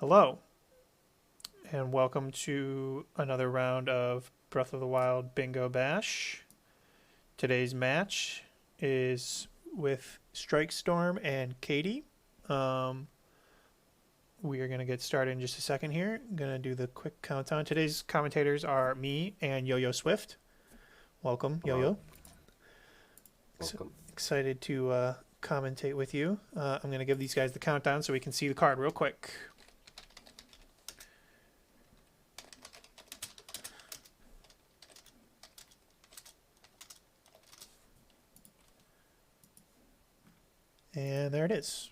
Hello, and welcome to another round of Breath of the Wild Bingo Bash. Today's match is with Strikestorm and Katie. We are going to get started in just a second here. I'm going to do the quick countdown. Today's commentators are me and Yo-Yo Swift. Welcome, Yo-Yo. Welcome. Excited to commentate with you. I'm going to give these guys the countdown so we can see the card real quick. And there it is.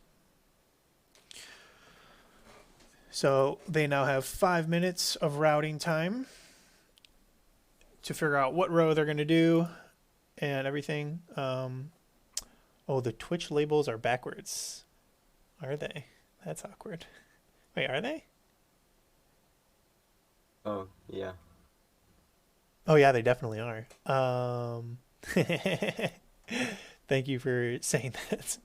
So they now have 5 minutes of routing time to figure out what row they're going to do and everything. Oh, the Twitch labels are backwards. Are they? That's awkward. Wait, are they? Oh, yeah. Oh, yeah, they definitely are. Thank you for saying that.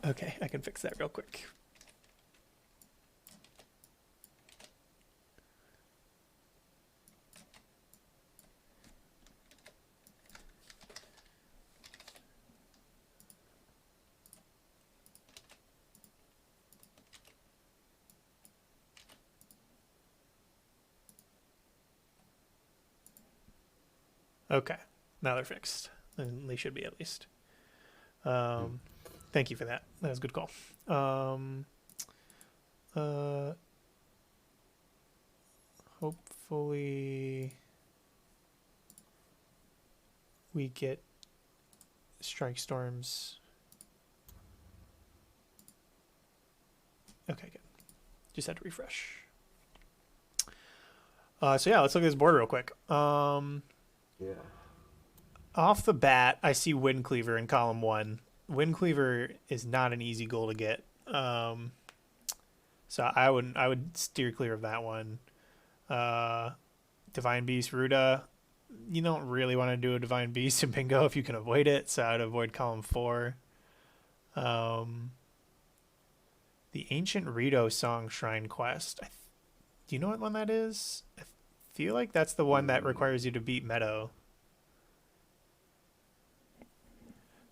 Okay, I can fix that real quick. Okay, now they're fixed. And they should be at least. Thank you for that. That was a good call. Hopefully we get Strikestorms. Okay, good. Just had to refresh. So yeah, let's look at this board real quick. Yeah. Off the bat, I see Windcleaver in column 1. Windcleaver is not an easy goal to get. So I would steer clear of that one. Divine Beast, Ruda. You don't really want to do a Divine Beast in Bingo if you can avoid it, so I'd avoid column 4. The Ancient Rito Song Shrine Quest. Do you know what one that is? I feel like that's the one that requires you to beat Meadow.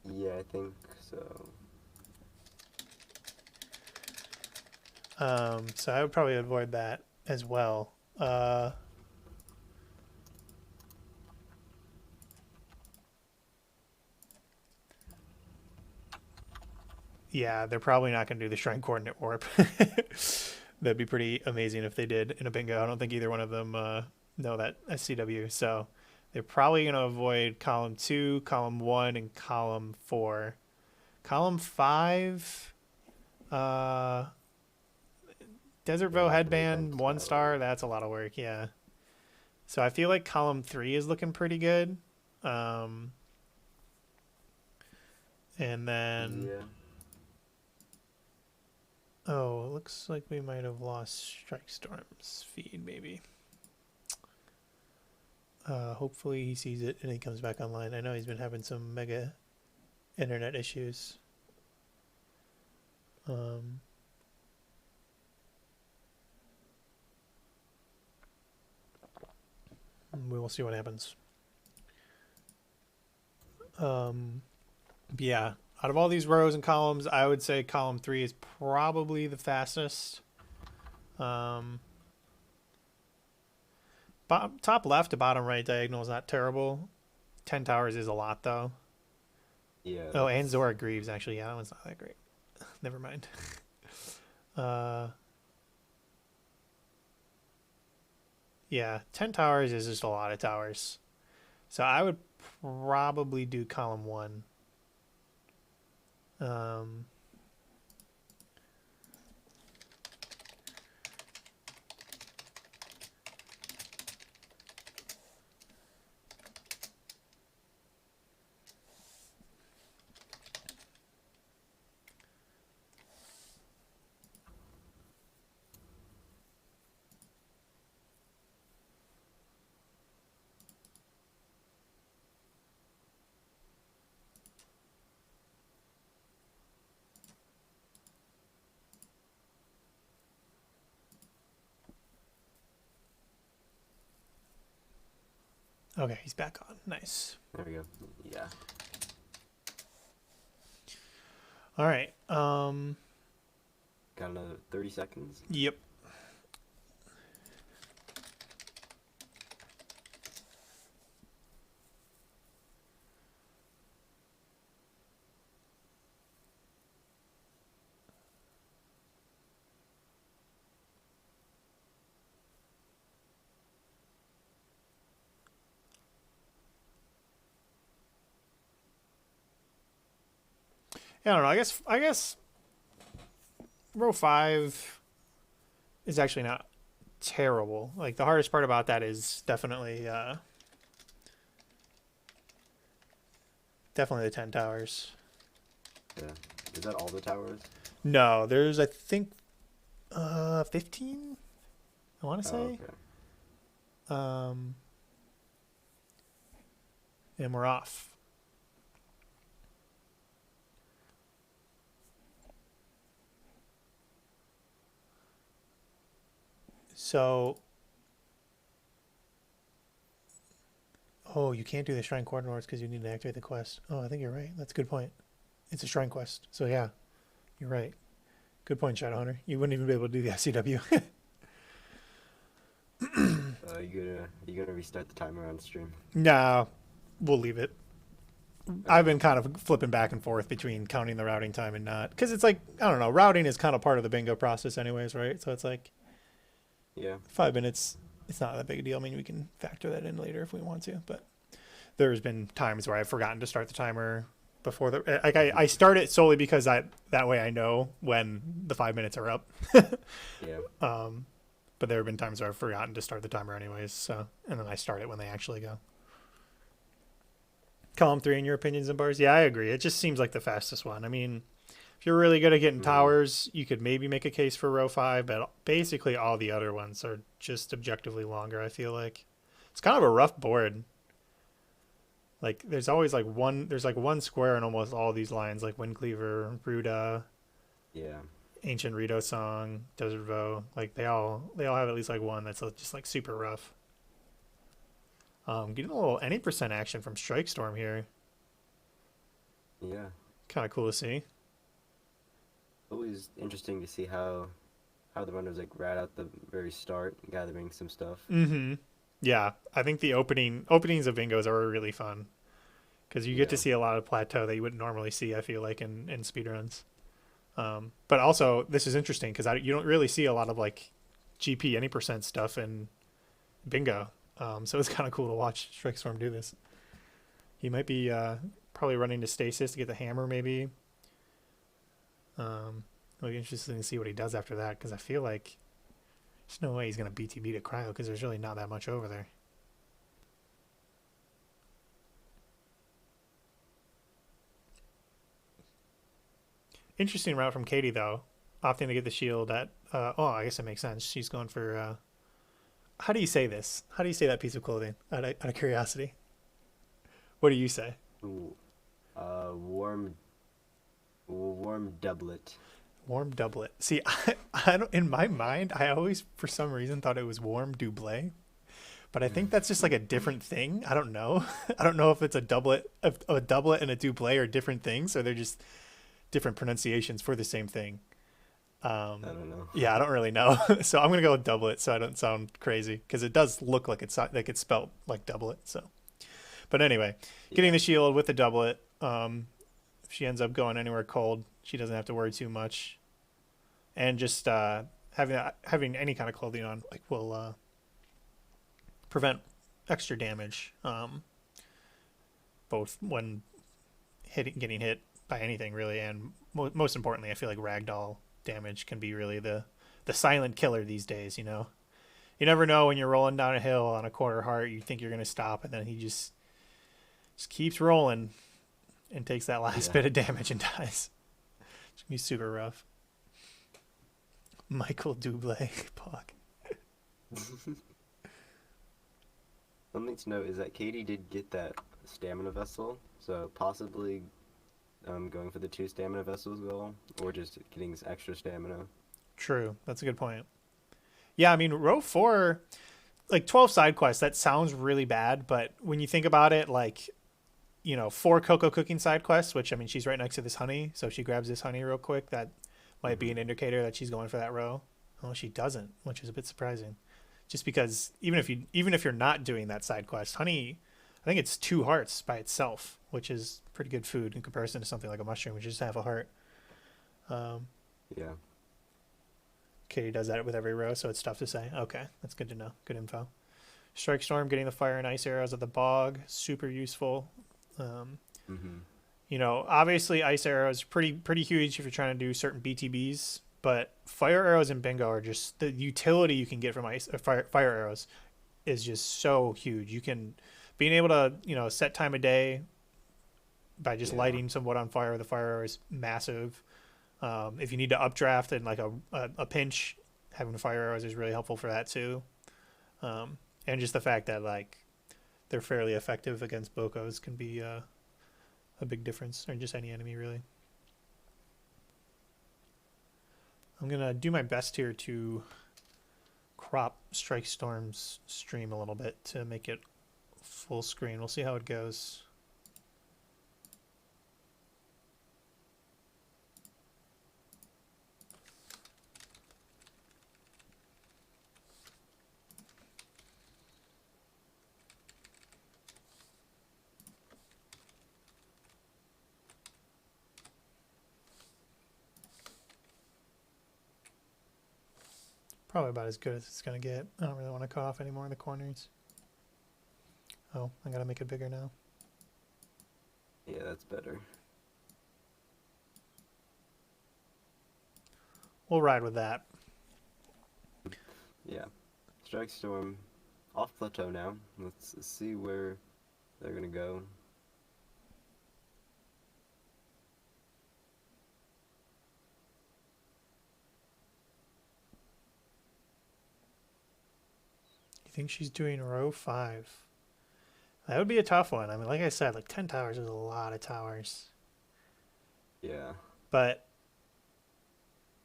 Yeah, I think so. So I would probably avoid that as well. Yeah, they're probably not going to do the Shrine Coordinate Warp. That'd be pretty amazing if they did in a bingo. I don't think either one of them know that SCW. So they're probably going to avoid column 2, column 1, and column 4. Column 5, Desert Vow Headband, 1 star. That's a lot of work, yeah. So I feel like column 3 is looking pretty good. And then... Yeah. Oh, it looks like we might have lost Strikestorm's feed, maybe. Hopefully he sees it and he comes back online. I know he's been having some mega internet issues. We will see what happens. Yeah, out of all these rows and columns, I would say column 3 is probably the fastest. Top left to bottom right diagonal is not terrible. 10 towers is a lot, though. Yeah. Oh, and Zora Greaves, actually. Yeah, that one's not that great. Never mind. Yeah, 10 towers is just a lot of towers. So I would probably do column 1. Okay, he's back on. Nice. There we go. Yeah. All right. Got another 30 seconds. Yep. Yeah, I don't know. I guess row 5 is actually not terrible. Like the hardest part about that is definitely definitely the 10 towers. Yeah. Is that all the towers? No, there's I think 15. I want to Oh, say. okay. And we're off. So, oh, you can't do the Shrine Coordinates because you need to activate the quest. Oh, I think you're right. That's a good point. It's a Shrine quest. So, yeah, you're right. Good point, Shadowhunter. You wouldn't even be able to do the SCW. You gonna restart the timer on stream? No, we'll leave it. I've been kind of flipping back and forth between counting the routing time and not. Because it's like, I don't know, routing is kind of part of the bingo process anyways, right? So it's like Yeah. 5 minutes, it's not that big a deal. I mean, we can factor that in later if we want to. But there's been times where I've forgotten to start the timer before the... Like, I start it solely because that way I know when the 5 minutes are up. Yeah. But there have been times where I've forgotten to start the timer anyways. So, and then I start it when they actually go. Column 3 in your opinions and bars? Yeah, I agree. It just seems like the fastest one. I mean, if you're really good at getting towers, you could maybe make a case for row 5, but basically all the other ones are just objectively longer, I feel like. It's kind of a rough board. Like, there's always like one square in almost all these lines, like Windcleaver, Ruda, Yeah. Ancient Rito Song, Desert Voe. Like, they all have at least like one that's just like super rough. Getting a little any percent action from Strikestorm here. Yeah. Kind of cool to see. Always interesting to see how the runners like right at the very start gathering some stuff. Mm-hmm. Yeah, I think the openings of bingos are really fun because you get to see a lot of plateau that you wouldn't normally see. I feel like in speedruns. But also this is interesting because you don't really see a lot of like GP any percent stuff in bingo. So it's kind of cool to watch Strikestorm do this. He might be probably running to stasis to get the hammer, maybe. It'll be interesting to see what he does after that because I feel like there's no way he's going to BTB to cryo because there's really not that much over there. Interesting route from Katie, though. Opting to get the shield at... I guess it makes sense. She's going for... how do you say this? How do you say that piece of clothing? Out of curiosity. What do you say? Ooh, warm doublet. Warm doublet. See, I don't... In my mind, I always, for some reason, thought it was warm doublet. But I think that's just like a different thing. I don't know. I don't know if it's a doublet and a doublet are different things, or they're just different pronunciations for the same thing. I don't know. Yeah, I don't really know. So I'm gonna go with doublet, so I don't sound crazy, because it does look like it's spelled like doublet. So, but anyway, getting the shield with the doublet. If she ends up going anywhere cold, she doesn't have to worry too much, and just having any kind of clothing on will prevent extra damage, both when getting hit by anything really, and most importantly, I feel like ragdoll damage can be really the silent killer these days. You know, you never know when you're rolling down a hill on a quarter heart. You think you're gonna stop, and then he just keeps rolling and takes that last bit of damage and dies. It's gonna be super rough. Michael Dublé, Pog. Something to note is that Katie did get that stamina vessel, so possibly going for the 2 stamina vessels goal, or just getting extra stamina. True, that's a good point. Yeah, I mean, row 4, like 12 side quests, that sounds really bad, but when you think about it, like, 4 cocoa cooking side quests, which, I mean, she's right next to this honey, so if she grabs this honey real quick, that might be an indicator that she's going for that row. Oh, she doesn't, which is a bit surprising. Just because even if you're not doing that side quest, honey, I think it's 2 hearts by itself, which is pretty good food in comparison to something like a mushroom, which is just half a heart. Um, Yeah. Katie does that with every row, so it's tough to say. Okay, that's good to know. Good info. Strike Storm, getting the fire and ice arrows at the bog, super useful. Um, Mm-hmm. Obviously ice arrows pretty huge if you're trying to do certain BTBs, but fire arrows in bingo are just the utility you can get from fire arrows is just so huge. You can being able to set time of day by just Yeah. lighting some wood on fire with a fire arrow is massive. If you need to updraft in like a pinch, having fire arrows is really helpful for that too. And just the fact that like they're fairly effective against Bokos can be a big difference, or just any enemy really. I'm gonna do my best here to crop Strike Storm's stream a little bit to make it full screen. We'll see how it goes. Probably about as good as it's gonna get. I don't really want to cut off any more in the corners. Oh, I gotta make it bigger now. Yeah, that's better. We'll ride with that. Yeah. Strike Storm off plateau now. Let's see where they're gonna go. You think she's doing row 5? That would be a tough one. I mean, like I said, like 10 towers is a lot of towers. Yeah. But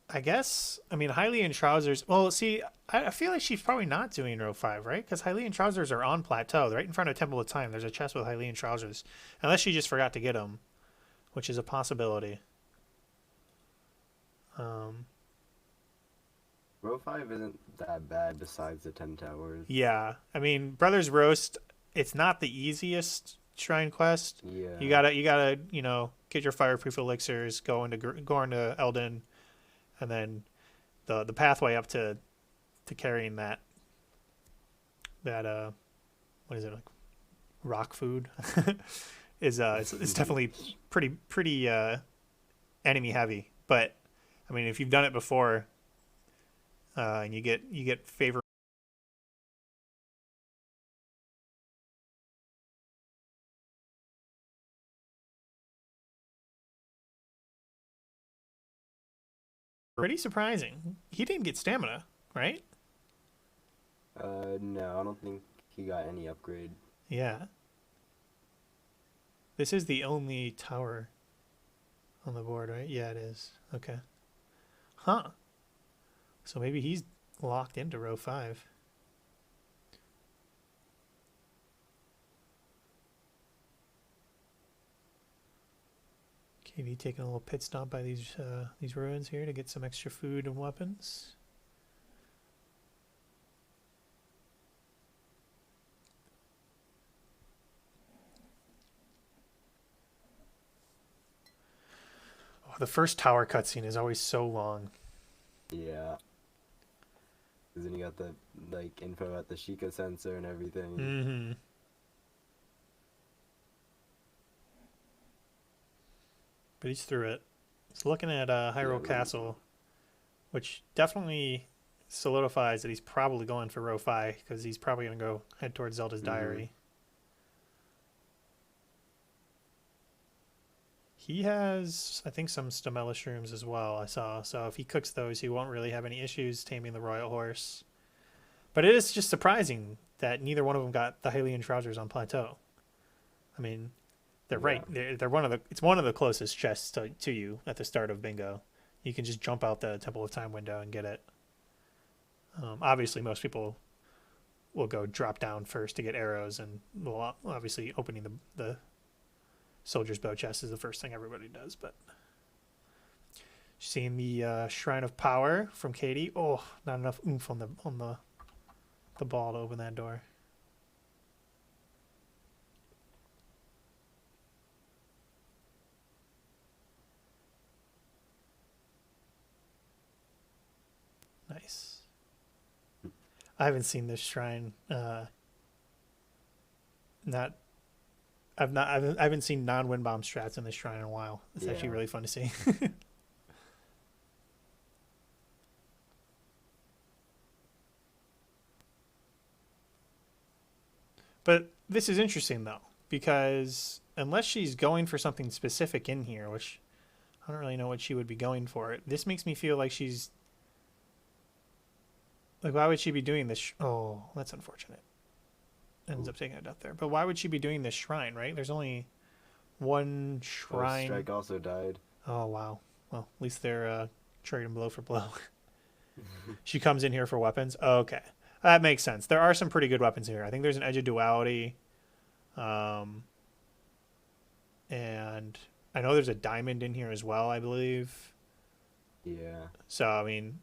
I guess, I mean, Hylian Trousers. Well, see, I feel like she's probably not doing row 5, right? Because Hylian Trousers are on plateau. Right in front of Temple of Time, there's a chest with Hylian Trousers. Unless she just forgot to get them, which is a possibility. Row 5 isn't that bad besides the 10 towers. Yeah. I mean, Brothers Roast, it's not the easiest shrine quest. Yeah. You gotta, get your fireproof elixirs, go into Eldon, and then the pathway up to carrying that what is it, like rock food is it's definitely pretty enemy heavy. But I mean, if you've done it before, and you get favor. Pretty surprising. He didn't get stamina, right? No, I don't think he got any upgrade. Yeah. This is the only tower on the board, right? Yeah, it is. Okay. Huh. So maybe he's locked into row 5. KD taking a little pit stop by these ruins here to get some extra food and weapons. Oh, the first tower cutscene is always so long. Yeah. Because then you got the like info at the Sheikah sensor and everything. Mm-hmm. But he's through it. He's looking at Hyrule Castle, which definitely solidifies that he's probably going for row 5 because he's probably going to go head towards Zelda's Diary. He has, I think, some Stamella shrooms as well, I saw. So if he cooks those, he won't really have any issues taming the royal horse. But it is just surprising that neither one of them got the Hylian Trousers on plateau. I mean, they're right. They're one of the. It's one of the closest chests to you at the start of bingo. You can just jump out the Temple of Time window and get it. Obviously, most people will go drop down first to get arrows, and well, obviously opening the soldier's bow chest is the first thing everybody does. But seeing the Shrine of Power from Katie. Oh, not enough oomph on the ball to open that door. Nice. I haven't seen this shrine. I haven't seen non-wind bomb strats in this shrine in a while. It's actually really fun to see. But this is interesting though, because unless she's going for something specific in here, which I don't really know what she would be going for, this makes me feel like she's like, why would she be doing this? Oh, that's unfortunate. Ends up taking a death there. But why would she be doing this shrine, right? There's only one shrine. Strike also died. Oh, wow. Well, at least they're trading blow for blow. She comes in here for weapons. Oh, okay. That makes sense. There are some pretty good weapons here. I think there's an Edge of Duality. And I know there's a diamond in here as well, I believe. Yeah. So, I mean,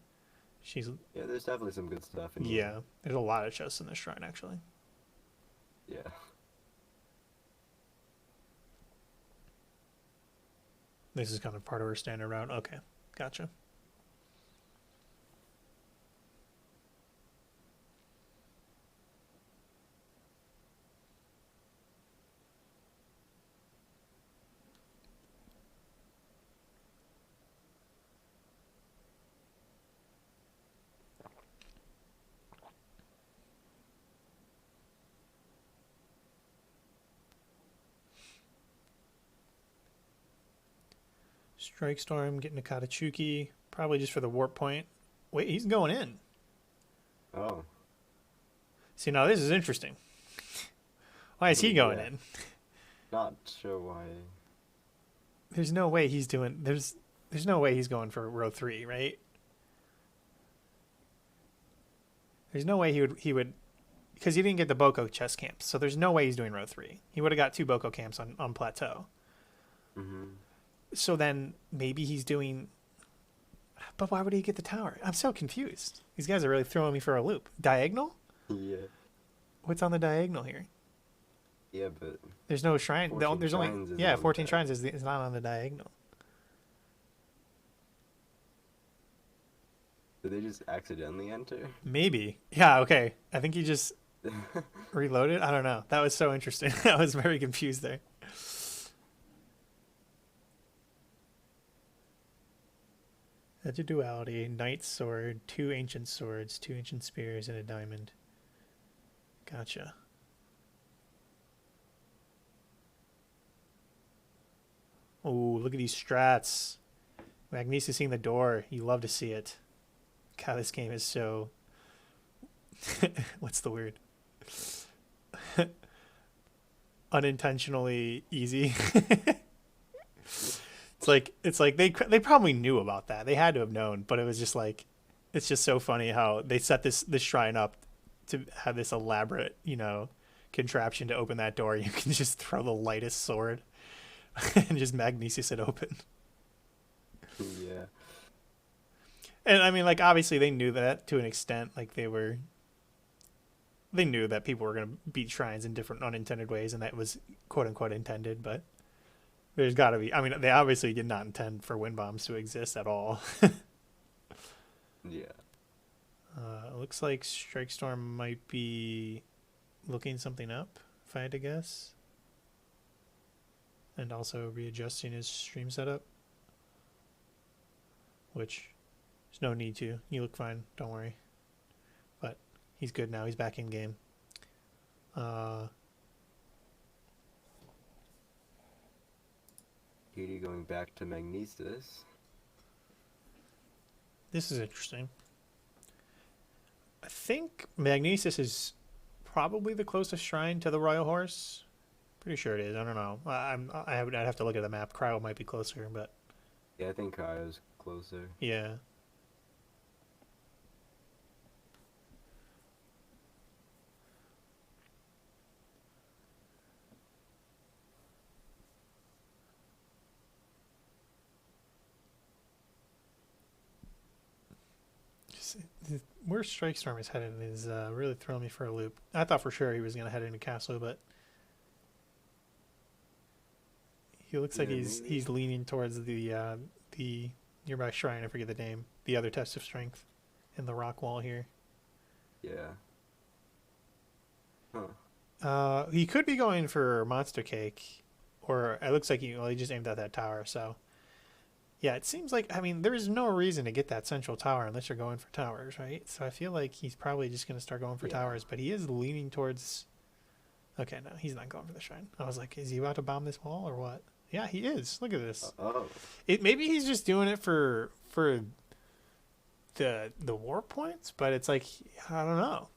she's... Yeah, there's definitely some good stuff in here. Yeah, there's a lot of chests in this shrine, actually. Yeah. This is kind of part of her standard route. Okay, gotcha. Strikestorm getting a Katachuki, probably just for the warp point. Wait, he's going in. Oh. See, now this is interesting. Why is he going in? Not sure why. There's no way he's doing. There's no way he's going for row 3, right? There's no way he would, because he didn't get the Boko chest camps. So there's no way he's doing row 3. He would have got 2 Boko camps on plateau. Mm-hmm. So then maybe he's doing. But why would he get the tower? I'm so confused. These guys are really throwing me for a loop. Diagonal? Yeah. What's on the diagonal here? Yeah, but there's no shrine. There's only 14 shrines is not on the diagonal. Did they just accidentally enter? Maybe. Yeah. Okay. I think he just reloaded. I don't know. That was so interesting. I was very confused there. Edge of Duality, Knight's Sword, 2 Ancient Swords, 2 Ancient Spears, and a diamond. Gotcha. Oh, look at these strats. Magnesis seeing the door. You love to see it. God, this game is so... What's the word? Unintentionally easy. It's like they probably knew about that. They had to have known, but it was just like, it's just so funny how they set this shrine up to have this elaborate, contraption to open that door. You can just throw the lightest sword and just magnesis it open. Yeah. And I mean, like, obviously they knew that to an extent. Like, they knew that people were going to beat shrines in different unintended ways, and that was quote unquote intended, but there's got to be. I mean, they obviously did not intend for wind bombs to exist at all. Yeah. It looks like Strikestorm might be looking something up, if I had to guess. And also readjusting his stream setup. Which, there's no need to. You look fine, don't worry. But he's good now, he's back in game. Katie going back to Magnesis. This is interesting. I think Magnesis is probably the closest shrine to the Royal Horse. Pretty sure it is. I don't know. I'd have to look at the map. Cryo might be closer, but Yeah, I think Cryo's closer. yeah. where Strikestorm is headed is really throwing me for a loop. I thought for sure he was going to head into Castle, but he looks like Yeah, he's maybe. he's leaning towards the nearby shrine. I forget the name. The other test of strength in the rock wall here. Yeah. Huh. He could be going for Monster Cake, or it looks like he just aimed at that tower. So yeah, it seems like there is no reason to get that central tower unless you're going for towers, right? So I feel like he's probably just gonna start going for Yeah. towers, but he is leaning towards. Okay, no, he's not going for the shrine. I was like, is he about to bomb this wall or what? Yeah, he is. Look at this. Oh. It maybe he's just doing it for the war points, but it's like I don't know.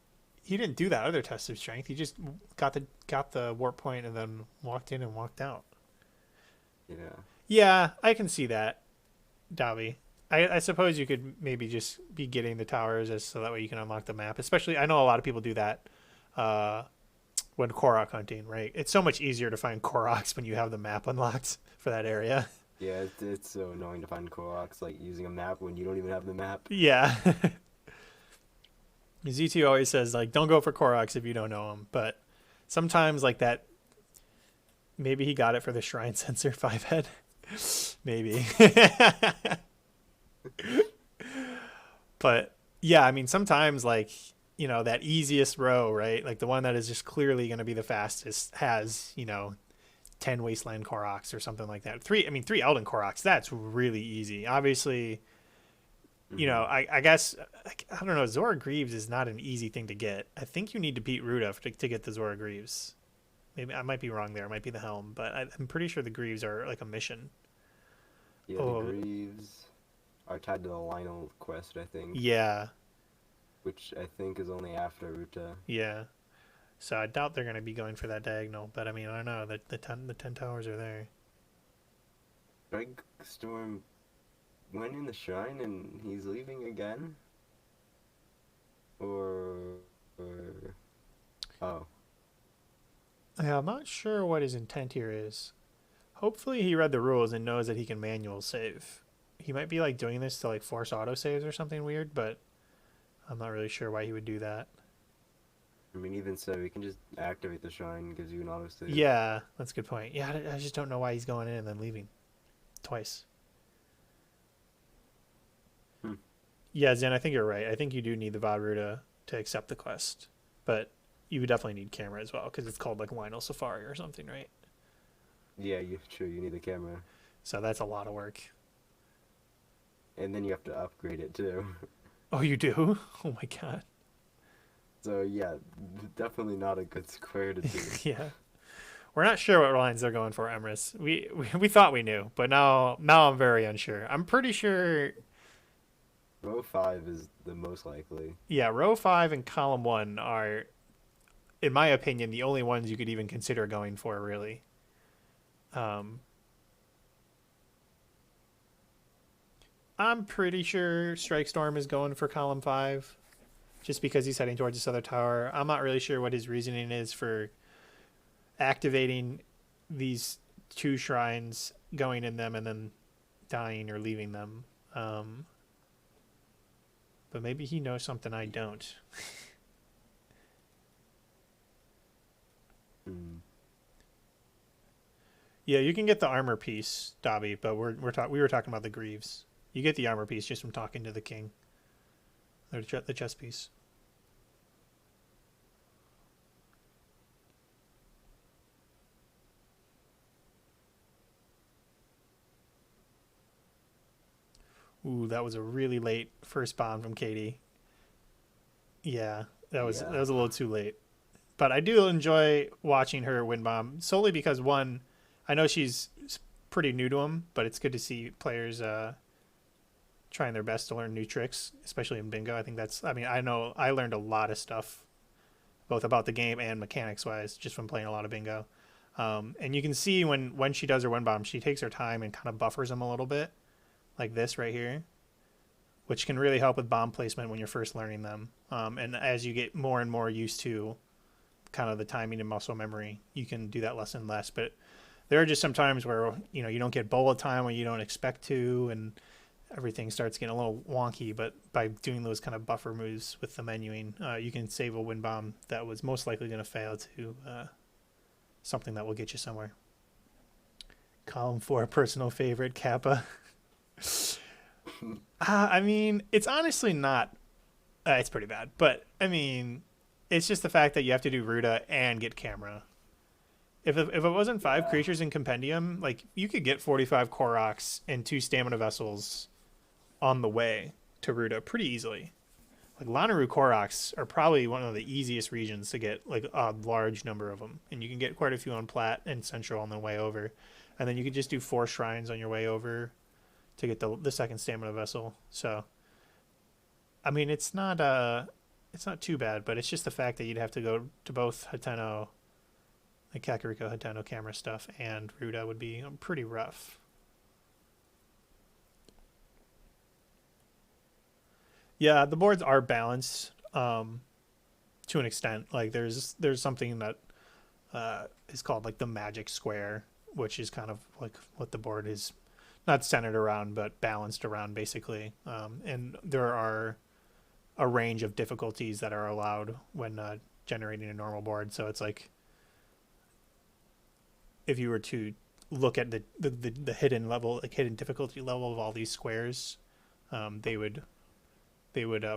He didn't do that other test of strength. He just got the warp point and then walked in and walked out. Yeah. Yeah, I can see that, Davi. I suppose you could maybe just be getting the towers as so that way you can unlock the map. Especially, I know a lot of people do that when Korok hunting, right? It's so much easier to find Koroks when you have the map unlocked for that area. Yeah, it's so annoying to find Koroks, like, using a map when you don't even have the map. Yeah. Z2 always says, like, don't go for Koroks if you don't know them. But sometimes, like, that, maybe he got it for the Shrine Sensor 5 head. Maybe. But, yeah, sometimes, like, that easiest row, right? Like, the one that is just clearly going to be the fastest has, 10 Wasteland Koroks or something like that. Three Elden Koroks, that's really easy. Obviously, Hmm. I guess, I don't know, Zora Greaves is not an easy thing to get. I think you need to beat Ruda to get the Zora Greaves. Maybe I might be wrong there. It might be the Helm, but I'm pretty sure the Greaves are like a mission. Yeah, the Oh, Greaves are tied to the Lionel quest, I think, yeah, which I think is only after Ruta. yeah. So I doubt they're going to be going for that diagonal, but I don't know. The 10 towers are there. Strikestorm went in the shrine and he's leaving again? Or... or... Oh. Yeah, I'm not sure what his intent here is. Hopefully he read the rules and knows that he can manual save. He might be like doing this to like force auto saves or something weird, but I'm not really sure why he would do that. I mean, even so, you can just activate the shrine, gives you an autosave. Yeah, that's a good point. Yeah, I just don't know why he's going in and then leaving twice. Hmm. Yeah, Zen, I think you're right. I think you do need the Vadruta to accept the quest, but you would definitely need camera as well because it's called like Lionel Safari or something, right? Yeah, true, you need the camera. So that's a lot of work. And then you have to upgrade it too. Oh, you do? Oh my god. So yeah, definitely not a good square to do. Yeah. We're not sure what lines they're going for, Emrys. We thought we knew, but now I'm very unsure. I'm pretty sure. Row 5 is the most likely. Yeah, row 5 and column 1 are, in my opinion, the only ones you could even consider going for. Really. Um, I'm pretty sure Strikestorm is going for column 5, just because he's heading towards this other tower. I'm not really sure what his reasoning is for activating these two shrines, going in them, and then dying or leaving them. But maybe he knows something I don't. Hmm. Yeah, you can get the armor piece, Dobby, but we were talking about the Greaves. You get the armor piece just from talking to the king. Or the chess piece. Ooh, that was a really late first bomb from Katie. Yeah, that Yeah. was a little too late. But I do enjoy watching her win bomb solely because one, I know she's pretty new to him, but it's good to see players trying their best to learn new tricks, especially in bingo. I think that's. I know I learned a lot of stuff, both about the game and mechanics wise, just from playing a lot of bingo. And you can see when she does her win bomb, she takes her time and kind of buffers them a little bit, like this right here, which can really help with bomb placement when you're first learning them. And as you get more and more used to kind of the timing and muscle memory, you can do that less and less. But there are just some times where you don't get bullet time when you don't expect to, and everything starts getting a little wonky. But by doing those kind of buffer moves with the menuing, you can save a wind bomb that was most likely going to fail to something that will get you somewhere. Column 4, personal favorite, Kappa. I mean, it's honestly not. It's pretty bad, but I mean, it's just the fact that you have to do Ruta and get camera. If it wasn't 5 creatures in Compendium, like you could get 45 Koroks and 2 Stamina Vessels on the way to Ruta pretty easily. Like Lanayru Koroks are probably one of the easiest regions to get like a large number of them, and you can get quite a few on Plat and Central on the way over, and then you could just do 4 shrines on your way over to get the second Stamina Vessel. So, I mean, it's not too bad, but it's just the fact that you'd have to go to both Hateno, the Kakariko Hateno camera stuff, and Ruta would be pretty rough. Yeah, the boards are balanced to an extent. Like there's something that is called like the magic square, which is kind of like what the board is not centered around, but balanced around basically. And there are a range of difficulties that are allowed when generating a normal board. So it's like if you were to look at the hidden level, like hidden difficulty level of all these squares, they would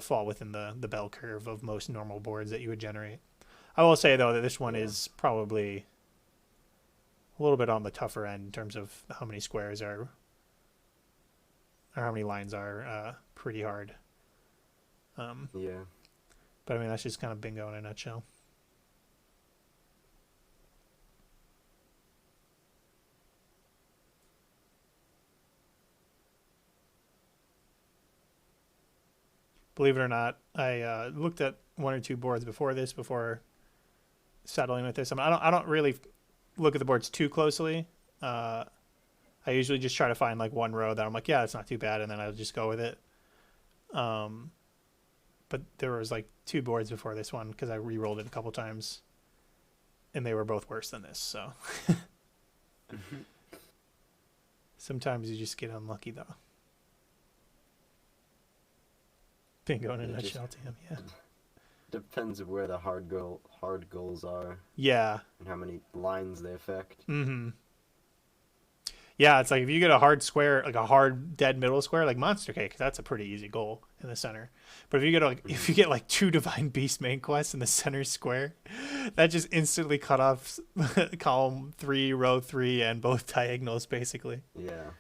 fall within the bell curve of most normal boards that you would generate. I will say though that this one is probably a little bit on the tougher end in terms of how many squares are, or how many lines are pretty hard. Yeah. But I mean that's just kind of bingo in a nutshell. Believe it or not, I looked at 1 or 2 boards before settling with this. I mean, I don't really look at the boards too closely. I usually just try to find like one row that I'm like, yeah, it's not too bad, and then I'll just go with it. But there was like 2 boards before this one because I re-rolled it a couple times, and they were both worse than this. So sometimes you just get unlucky though. Bingo in a nutshell, Tim. Yeah. Depends of where the hard goals are. Yeah. And how many lines they affect. Mm-hmm. Yeah, it's like if you get a hard square, like a hard dead middle square, like Monster Cake, that's a pretty easy goal in the center. But if you get like 2 Divine Beast main quests in the center square, that just instantly cut off column 3, row 3, and both diagonals basically. Yeah.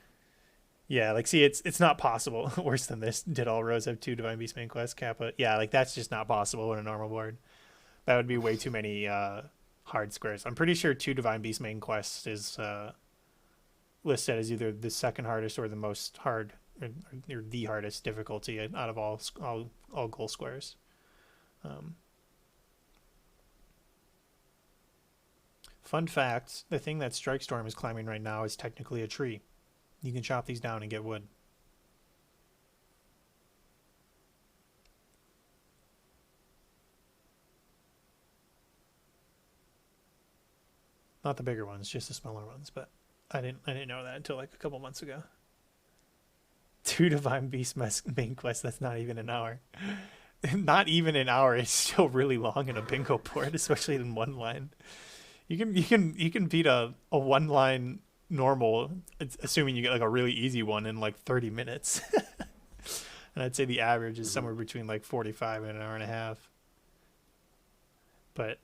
Yeah, like see, it's not possible. Worse than this. Did all rows have 2 Divine Beast main quests? Kappa. Yeah, like that's just not possible in a normal board. That would be way too many hard squares. I'm pretty sure 2 Divine Beast main quests is listed as either the second hardest or the most hard, or the hardest difficulty out of all goal squares. Fun fact: the thing that Strikestorm is climbing right now is technically a tree. You can chop these down and get wood. Not the bigger ones, just the smaller ones. But I didn't know that until like a couple months ago. 2 Divine Beast main quests. That's not even an hour. Not even an hour. It's still really long in a bingo board, especially in one line. You can beat a 1 line normal, assuming you get like a really easy one in like 30 minutes. And I'd say the average is somewhere between like 45 and an hour and a half. But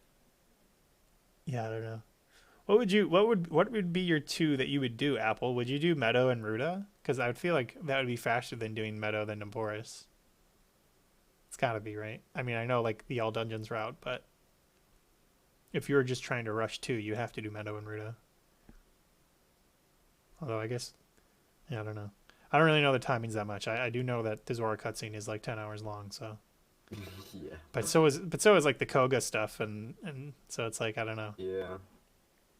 yeah, I don't know. What would be your 2 that you would do, Apple? Would you do Meadow and Ruta? Because I would feel like that would be faster than doing Meadow than Naboris. It's gotta be, right? I mean, I know like the all dungeons route, but if you were just trying to rush 2, you have to do Meadow and Ruta. Although I guess, yeah, I don't know. I don't really know the timings that much. I do know that the Zora cutscene is like 10 hours long, so. Yeah. But so is like the Koga stuff, and so it's like I don't know. Yeah.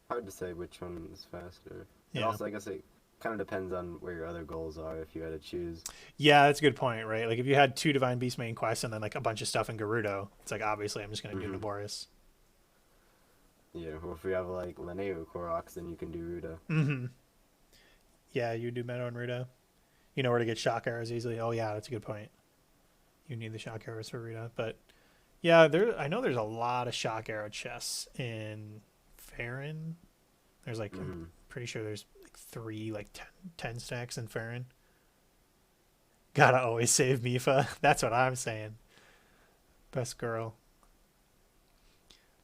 Hard to say which one is faster. Yeah. And also, I guess it kind of depends on where your other goals are if you had to choose. Yeah, that's a good point, right? Like if you had 2 Divine Beast main quests and then like a bunch of stuff in Gerudo, it's like obviously I'm just gonna do Naboris. Yeah, or if you have like Lanayru Koroks, then you can do Ruta. Mm-hmm. Yeah, you do Meadow and Ruta. You know where to get shock arrows easily. Oh yeah, that's a good point. You need the shock arrows for Rita, but yeah, I know there's a lot of shock arrow chests in Farron. There's like I'm Mm-hmm. pretty sure there's like 3 like 10 stacks in Farron. Gotta always save Mifa. That's what I'm saying. Best girl.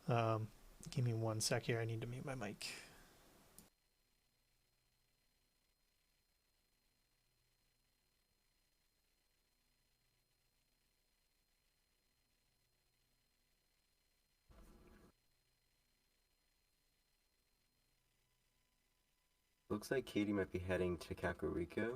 Give me 1 sec here. I need to mute my mic. Looks like Katie might be heading to Kakariko.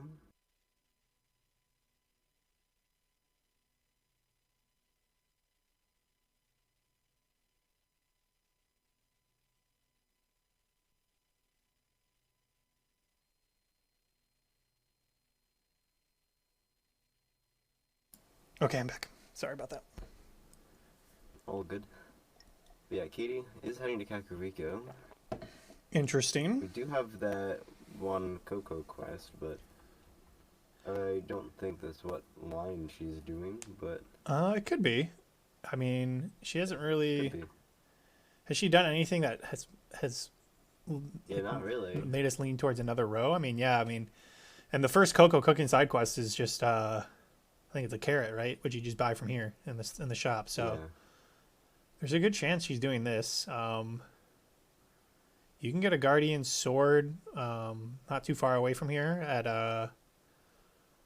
Okay, I'm back. Sorry about that. All good. But yeah, Katie is heading to Kakariko. Interesting. We do have that one Coco quest, but I don't think that's what line she's doing, but It could be. I mean, she hasn't could really. be. Has she done anything that has Yeah, not really. made us lean towards another row? I mean, yeah. I mean, and the first Coco cooking side quest is just I think it's a carrot, right? Which you just buy from here in the shop. So Yeah. there's a good chance she's doing this. You can get a guardian sword not too far away from here at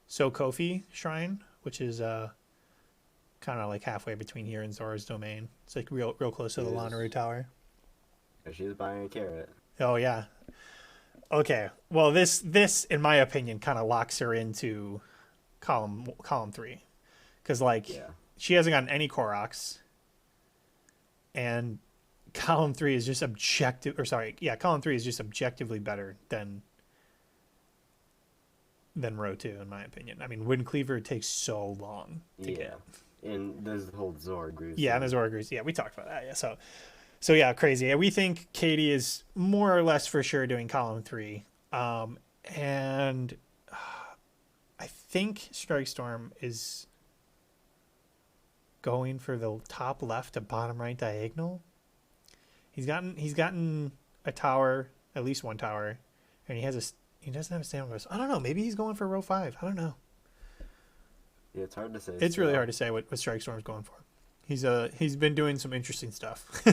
So Kofi Shrine, which is kind of like halfway between here and Zora's Domain. It's like real close to the Lanayru Tower. Yeah, she's buying a carrot. Oh yeah. Okay. Well, this in my opinion kind of locks her into column 3, because like Yeah. she hasn't gotten any Koroks, and column 3 is just column 3 is just objectively better than row 2 in my opinion. I mean, Wind Cleaver takes so long to Yeah. get. And there's the whole Zora Grease. Yeah, and there's Orgreaves. Yeah, we talked about that. Yeah, so yeah, crazy. We think Katie is more or less for sure doing column 3, and I think Strikestorm is going for the top left to bottom right diagonal. He's gotten a tower, at least one tower, and he doesn't have a stamina. I don't know. Maybe he's going for row 5. I don't know. Yeah, it's hard to say. It's really hard to say what Strikestorm's going for. He's been doing some interesting stuff.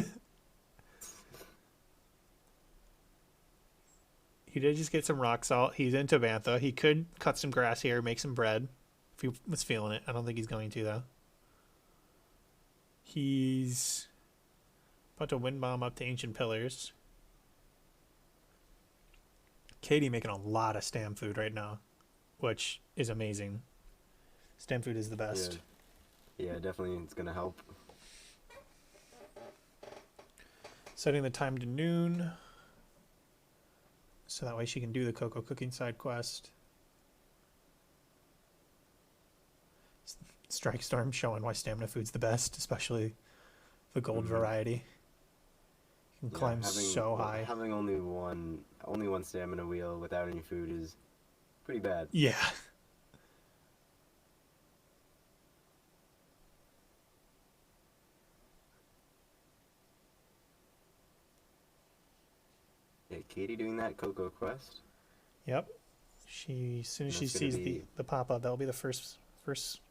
He did just get some rock salt. He's into Bantha. He could cut some grass here, make some bread, if he was feeling it. I don't think he's going to, though. He's about to wind bomb up to Ancient Pillars. Katie making a lot of stam food right now, which is amazing. Stem food is the best. Yeah, definitely it's gonna help. Setting the time to noon, so that way she can do the cocoa cooking side quest. Strike Storm showing why stamina food's the best, especially the gold variety. You can climb so high. Having only one stamina wheel without any food is pretty bad. Yeah. Yeah, Katie doing that Coco quest. Yep. As soon as she sees the pop up, that'll be the first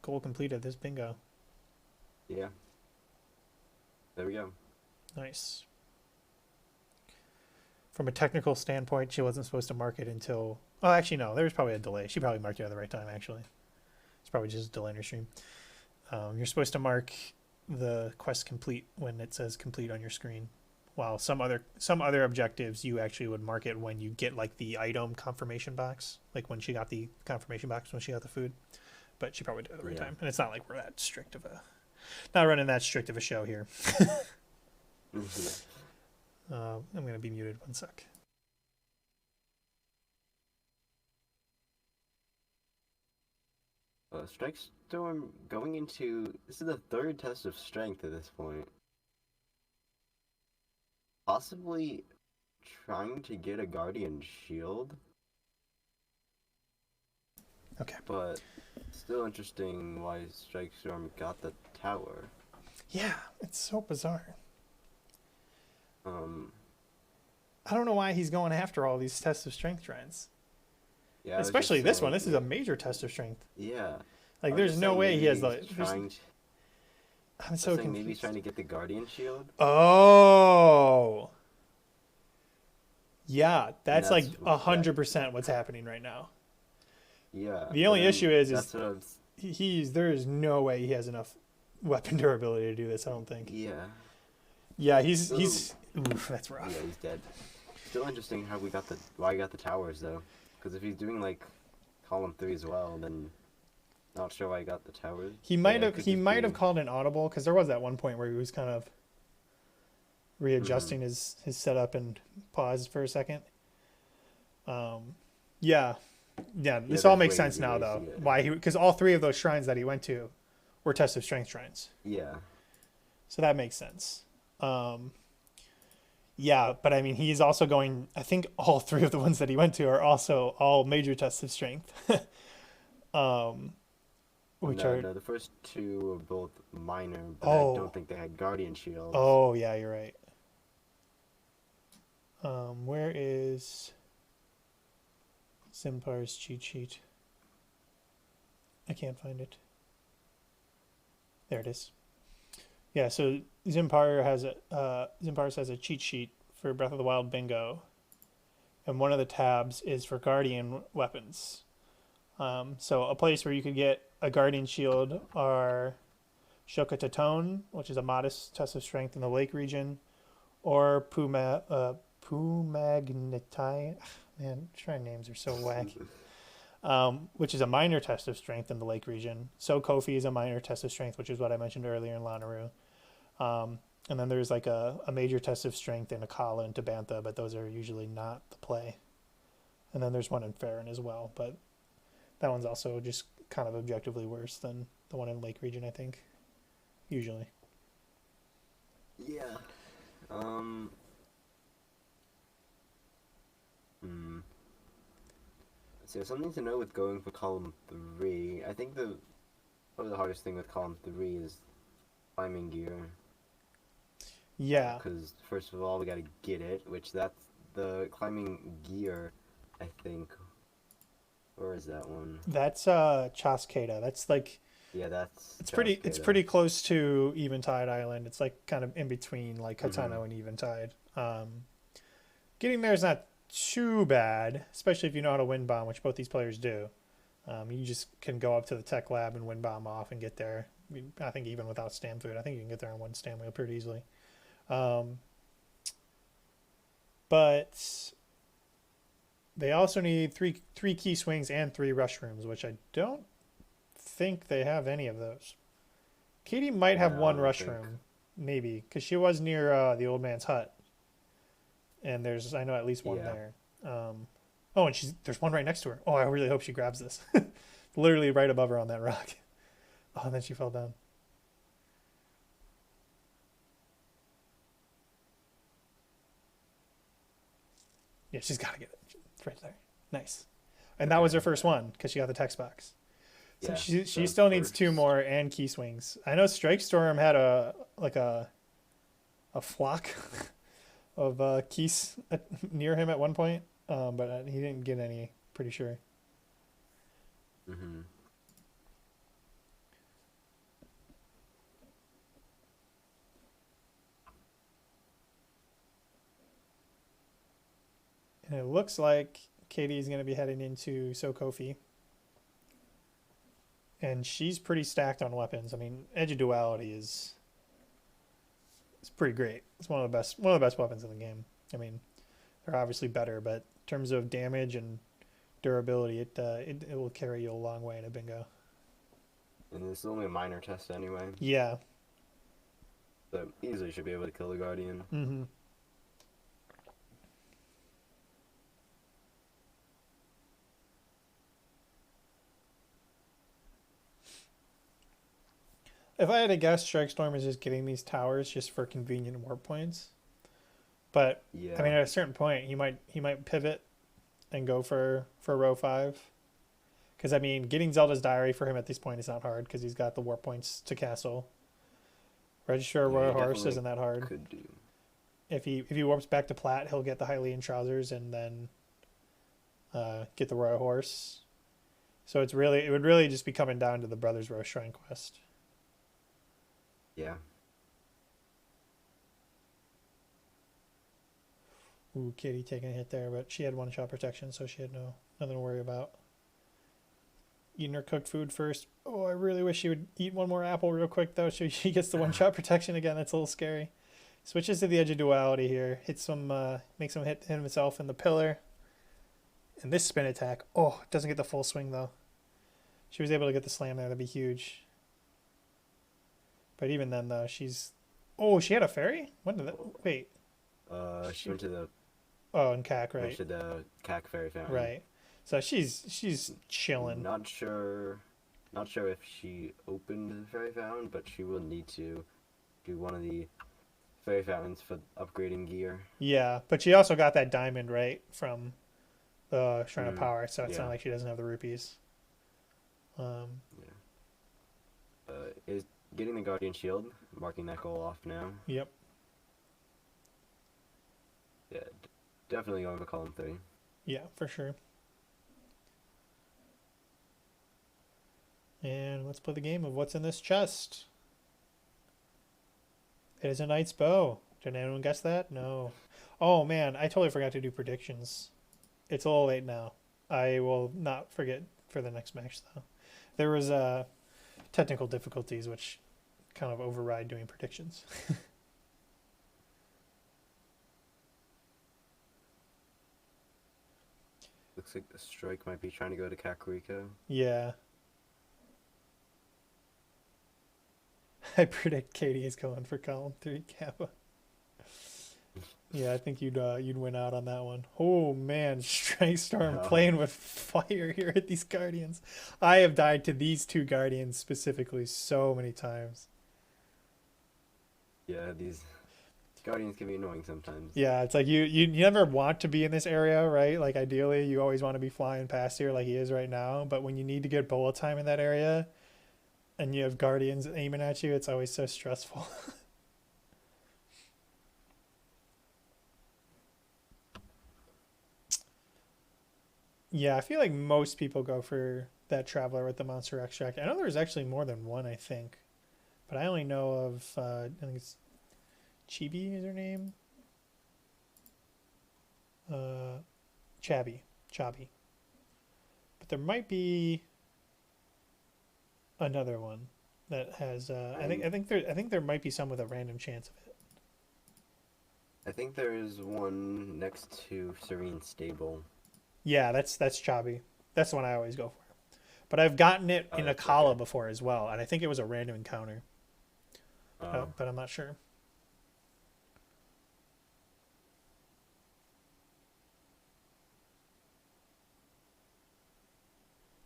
goal completed this bingo. Yeah. There we go. Nice. From a technical standpoint, she wasn't supposed to mark it until. Oh, actually, no. There was probably a delay. She probably marked it at the right time. Actually, it's probably just a delay in your stream. You're supposed to mark the quest complete when it says complete on your screen. While some other objectives, you actually would mark it when you get like the item confirmation box, like when she got the confirmation box when she got the food. But she probably did it at the right time, and it's not like we're not running that strict of a show here. I'm gonna be muted 1 sec. Strike Storm going into this is the third test of strength at this point. Possibly trying to get a Guardian Shield. Okay. But still interesting why Strikestorm got the tower. Yeah, it's so bizarre. Um, I don't know why he's going after all these tests of strength shrines. yeah, I was just Especially this one. saying, This is a major test of strength. yeah. I Like, was there's just no saying way he maybe has he's the. trying to, I'm I was so saying maybe he's trying confused. to get the Guardian Shield, Oh, yeah, and that's like that's that. 100% what's happening right now. Yeah, The but only then issue is that's what I was. there is no way he has enough weapon durability to do this. I don't think. Yeah. Yeah, Still, he's oof, that's yeah, rough. he's dead. Still interesting how we got the why he got the towers though, because if he's doing like column 3 as well, then not sure why he got the towers. But yeah, it could He just might have be. called an audible because there was that one point where he was kind of Mhm. readjusting his setup and paused for a second. Yeah, yeah. Yeah, This all there's makes way sense easier now ways to though. get it. Why he because all three of those shrines that he went to were test of strength shrines, Yeah. so that makes sense. Um, yeah, but I mean he's also going. I think all three of the ones that he went to are also all major tests of strength, um, which No, are no, the first two were both minor, but I don't oh think they had Guardian Shields. oh yeah, you're right. Where is Simpar's cheat sheet? I can't find it. There it is. Yeah, so Zimpar's has a cheat sheet for Breath of the Wild Bingo, and one of the tabs is for Guardian weapons. So a place where you could get a Guardian Shield are Shoka Tatone, which is a modest test of strength in the Lake region, or Pumagnetai. Man, shrine names are so whack. Which is a minor test of strength in the Lake region. So Kofi is a minor test of strength, which is what I mentioned earlier in Lanayru. And then there's like a major test of strength in Akala and Tabantha, but those are usually not the play. And then there's one in Farron as well, but that one's also just kind of objectively worse than the one in Lake Region, I think. Usually. Yeah. Um. Hmm. So something to know with going for column 3. I think probably the hardest thing with column 3 is climbing gear. Yeah. Because first of all, we gotta get it, which that's the climbing gear, I think. Where is that one? That's Chaskeda. That's like Yeah, that's it's Chaskeda. pretty close to Eventide Island. It's like kind of in between like Mm-hmm. Katano and Eventide. Getting there is not too bad, especially if you know how to wind bomb, which both these players do. You just can go up to the tech lab and wind bomb off and get there. I think even without stam food, I think you can get there on one stam wheel pretty easily. Um, but they also need three key swings and 3 rush rooms, which I don't think they have any of those. Katie might have No, I one don't rush think. room, maybe, because she was near the old man's hut, and there's I know at least one Yeah. there. Oh, and there's one right next to her. Oh, I really hope she grabs this. Literally right above her on that rock. Oh, and then she fell down. Yeah, she's got to get it. It's right there. Nice. And that was her Okay. first one because she got the text box. So Yeah. she So still needs 2 first. more and key swings. I know Strikestorm had a flock of keys near him at one point, but he didn't get any. Pretty sure. Mm-hmm. And it looks like Katie is going to be heading into Sokofi, and she's pretty stacked on weapons. I mean, Edge of Duality is it's pretty great. It's one of the best weapons in the game. I mean, they're obviously better, but in terms of damage and durability, it will carry you a long way in a bingo. And this is only a minor test anyway, Yeah. so easily should be able to kill the Guardian. Mm-hmm. If I had to guess, Strikestorm is just getting these towers just for convenient warp points. But I Yeah. mean, at a certain point, he might pivot and go for row 5, Because, I mean, getting Zelda's Diary for him at this point is not hard because he's got the warp points to castle. Register a Yeah, Royal you Horse definitely isn't that hard. could do. If he warps back to Plat, he'll get the Hylian trousers and then get the Royal Horse. So it would really just be coming down to the Brothers Rose Shrine quest. Yeah. Ooh, Katie taking a hit there, but she had one-shot protection, so she had nothing to worry about. Eating her cooked food first. Oh, I really wish she would eat one more apple real quick, though, so she gets the one-shot protection again. That's a little scary. Switches to the edge of duality here. Hits some, makes him hit himself in the pillar. And this spin attack, oh, doesn't get the full swing, though. She was able to get the slam there. That'd be huge. But even then, though, she's... Oh, she had a fairy? When did that... Wait. She went to the... Oh, in CAC, right. Went to the CAC Fairy Fountain. Right. So she's chilling. Not sure if she opened the Fairy Fountain, but she will need to do one of the Fairy Fountains for upgrading gear. Yeah, but she also got that diamond, right, from the Shrine of Power, so it's yeah. not like she doesn't have the rupees. Yeah. Is getting the Guardian Shield, marking that goal off now. Yep. Yeah, definitely going for column 3. Yeah, for sure. And let's play the game of what's in this chest. It is a knight's bow. Did anyone guess that? No. Oh man, I totally forgot to do predictions. It's a little late now. I will not forget for the next match though. There was technical difficulties which kind of override doing predictions. Looks like the strike might be trying to go to Kakariko. Yeah. I predict Katie is going for column 3 Kappa. Yeah, I think you'd win out on that one. Oh man, strikestorm playing with fire here at these Guardians. I have died to these two Guardians specifically so many times. Yeah, these Guardians can be annoying sometimes. Yeah, it's like you never want to be in this area, right? Like ideally you always want to be flying past here like he is right now, but when you need to get bullet time in that area and you have Guardians aiming at you, it's always so stressful. Yeah, I feel like most people go for that Traveler with the Monster Extract. I know there's actually more than one, I think. But I only know of, I think it's Chibi is her name? Chabby. But there might be another one that has, I think there might be some with a random chance of it. I think there is one next to Serene Stable. Yeah, that's Chabi. That's the one I always go for. But I've gotten it in Akala before as well, and I think it was a random encounter. But I'm not sure.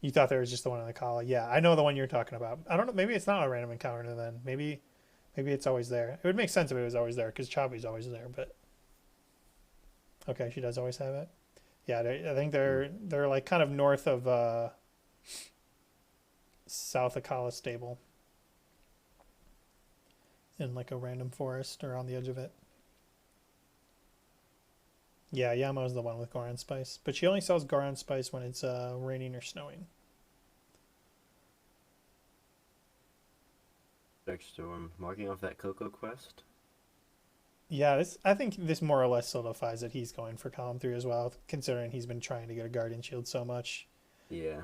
You thought there was just the one in Akala. Yeah, I know the one you're talking about. I don't know. Maybe it's not a random encounter then. Maybe it's always there. It would make sense if it was always there because Chabi's always there. But okay, she does always have it. Yeah, I think they're like kind of north of South Akala Stable. In like a random forest or on the edge of it. Yeah, Yamo's the one with Goron Spice. But she only sells Goron Spice when it's raining or snowing. Strikestorm, marking off that Coco quest. Yeah, I think this more or less solidifies that he's going for column 3 as well, considering he's been trying to get a Guardian Shield so much. Yeah.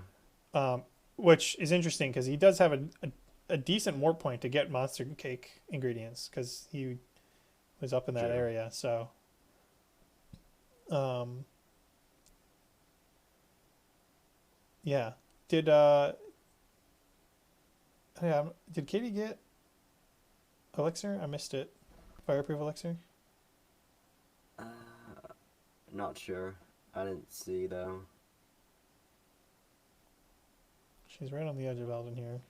Which is interesting because he does have a decent warp point to get Monster Cake ingredients because he was up in that area. So, yeah. Did Katie get Elixir? I missed it. Fireproof Elixir? Not sure. I didn't see though. She's right on the edge of Elden here.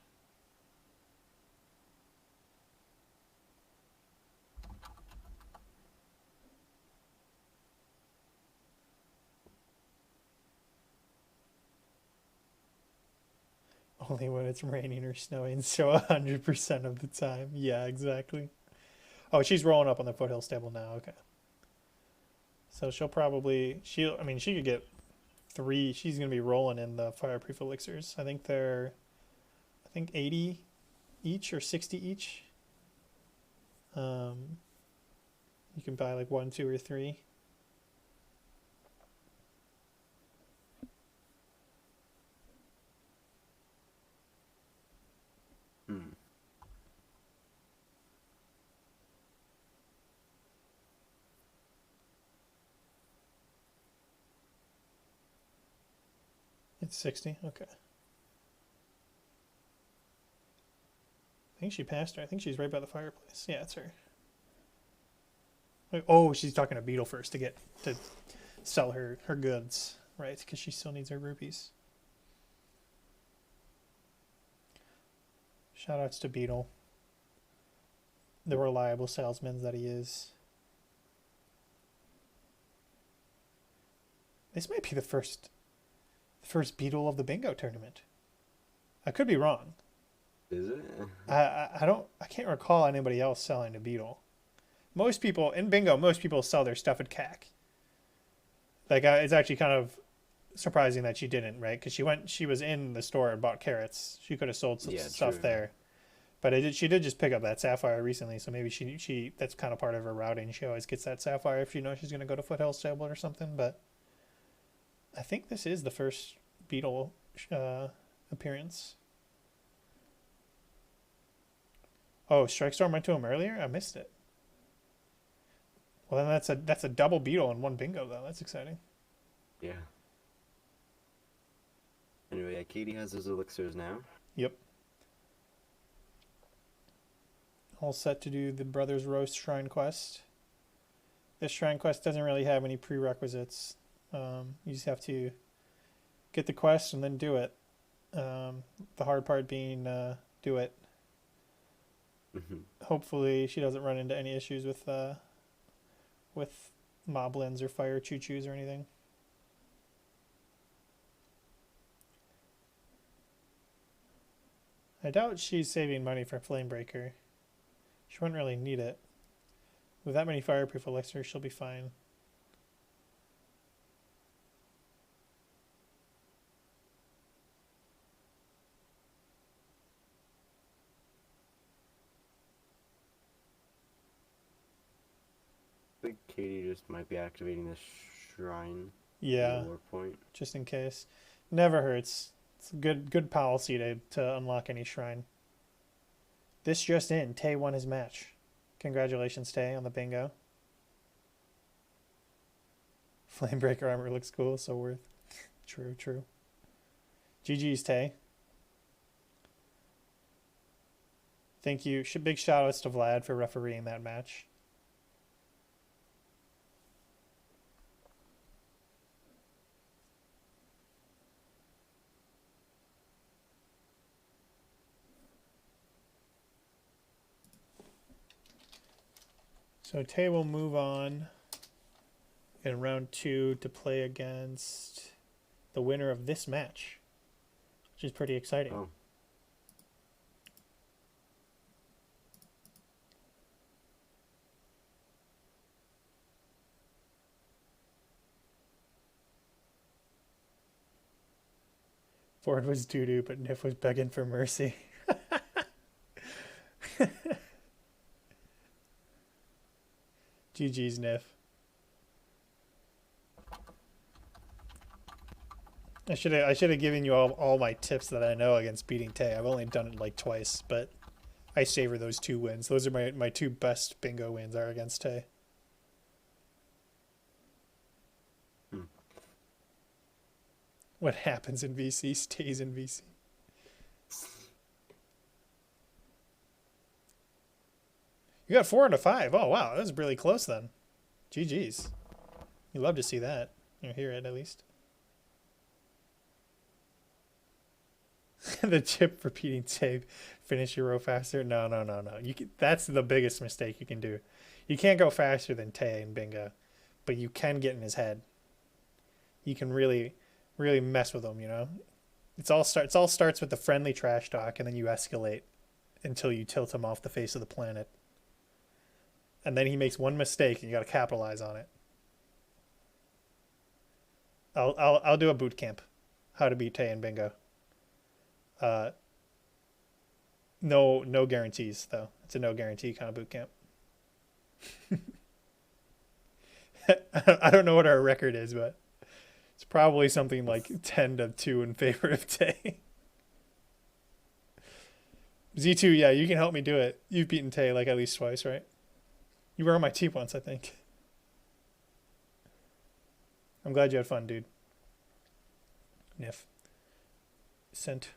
Only when it's raining or snowing, so 100% of the time. Yeah, exactly. Oh, she's rolling up on the foothill stable now. Okay. So she'll probably I mean she could get 3. She's gonna be rolling in the fireproof elixirs. I think they're 80 each or 60 each. You can buy like 1, 2, or 3. Hmm. It's 60. Okay. I think she passed her. I think she's right by the fireplace. Yeah, it's her. Oh, she's talking to Beetle first to sell her goods, right? Because she still needs her rupees. Shoutouts to Beetle, the reliable salesman that he is. This might be the first Beetle of the bingo tournament. I could be wrong. Is it? I can't recall anybody else selling a Beetle. Most people in bingo, sell their stuff at CAC. Like it's actually kind of surprising that she didn't, right? Because she was in the store and bought carrots. She could have sold some stuff there, but she did just pick up that sapphire recently. So maybe she that's kind of part of her routing. She always gets that sapphire if she knows she's going to go to Foothill Stable or something. But I think this is the first Beetle appearance. Oh, Strikestorm went to him earlier? I missed it. Well, then that's a double Beetle in one bingo, though. That's exciting. Yeah. Anyway, Katie has those elixirs now. Yep. All set to do the Brothers Roast Shrine Quest. This Shrine Quest doesn't really have any prerequisites. You just have to get the quest and then do it. The hard part being do it. Hopefully she doesn't run into any issues with moblins or fire choo-choos or anything. I doubt she's saving money for Flamebreaker. She wouldn't really need it. With that many fireproof elixirs, she'll be fine. I think Katie just might be activating this shrine. Yeah, war point. just in case. Never hurts. It's a good policy to unlock any shrine. This just in, Tay won his match. Congratulations, Tay, on the bingo. Flamebreaker armor looks cool, so worth. True. GG's, Tay. Thank you. Big shout outs to Vlad for refereeing that match. So Tay will move on in round 2 to play against the winner of this match, which is pretty exciting. Oh. Ford was doo-doo, but Nif was begging for mercy. GG's, Nif. I should have given you all my tips that I know against beating Tay. I've only done it like twice, but I savor those 2 wins. Those are my 2 best bingo wins are against Tay. What happens in VC stays in VC. You got 4 and a 5. Oh, wow. That was really close then. GG's. You love to see that. You hear it, at least. The tip for beating Tay, finish your row faster. No. That's the biggest mistake you can do. You can't go faster than Tay in bingo, but you can get in his head. You can really mess with him, you know? It all starts with the friendly trash talk, and then you escalate until you tilt him off the face of the planet. And then he makes one mistake, and you got to capitalize on it. I'll do a boot camp, how to beat Tay in bingo. Uh, no guarantees though. It's a no guarantee kind of boot camp. I don't know what our record is, but it's probably something like 10-2 in favor of Tay. Z2, yeah, you can help me do it. You've beaten Tay like at least twice, right? You were on my team once, I think. I'm glad you had fun, dude. Niff. Sent.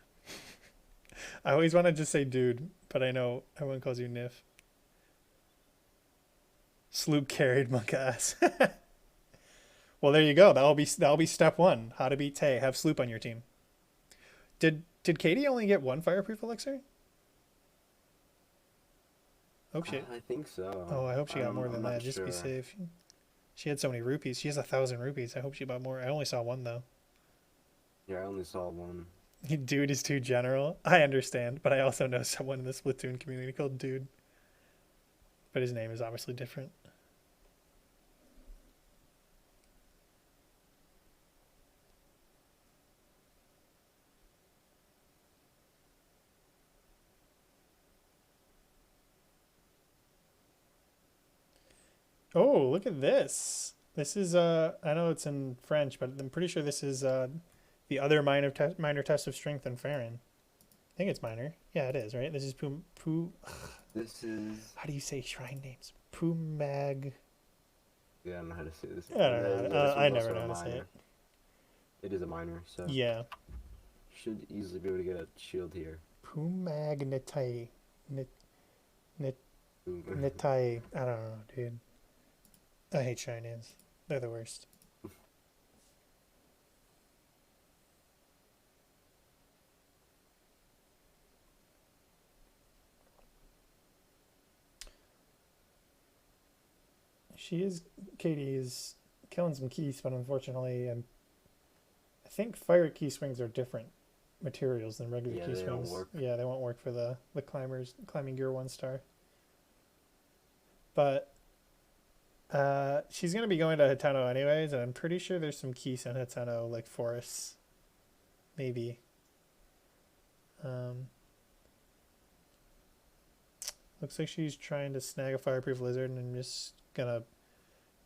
I always want to just say dude, but I know everyone calls you Niff. Sloop carried monk ass. Well, there you go. That'll be step one. How to beat Tay. Have Sloop on your team. Did Katie only get one fireproof elixir? Oh shit. I think so. Oh, I hope she got more than I'm that. not Just sure. be safe. She had so many rupees. She has 1,000 rupees. I hope she bought more. I only saw one though. Yeah, I only saw one. Dude is too general. I understand, but I also know someone in the Splatoon community called Dude. But his name is obviously different. Oh, look at this. This is I know it's in French, but I'm pretty sure this is the other minor test of strength in Farron. I think it's minor. Yeah, it is, right? This is This is. how do you say shrine names? Pumag. Yeah, I don't know how to say this. I don't know. This I one's never also know a how to say minor. it. It is a minor, so Yeah. should easily be able to get a shield here. Pumagnetai. Boom. Nitai. I don't know, dude. I hate shrine names. They're the worst. Katie is killing some keys, but unfortunately, I think fire key swings are different materials than regular Yeah, key they don't swings. work. Yeah, they won't work for the climbing gear 1-star. But she's gonna be going to Hitano anyways, and I'm pretty sure there's some keys in Hitano, like forests, maybe. Looks like she's trying to snag a fireproof lizard, and I'm just gonna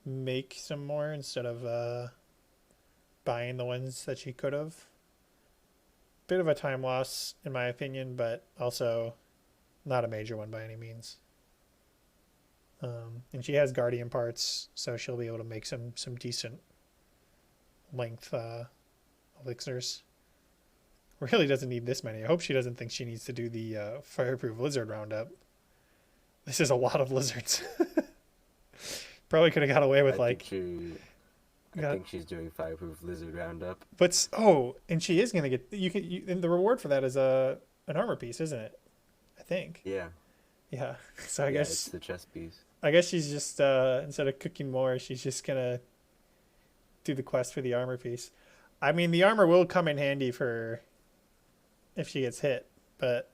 make some more instead of buying the ones that she could have. Bit of a time loss, in my opinion, but also not a major one by any means. And she has guardian parts, so she'll be able to make some decent length elixirs. Really doesn't need this many. I hope she doesn't think she needs to do the fireproof lizard roundup. This is a lot of lizards. Probably could have got away with I think she's doing fireproof lizard roundup. But and she is gonna get and the reward for that is an armor piece, isn't it? I think. Yeah. Yeah. So I Yeah, guess it's the chest piece. I guess she's just instead of cooking more, she's just gonna do the quest for the armor piece. I mean, the armor will come in handy for if she gets hit, but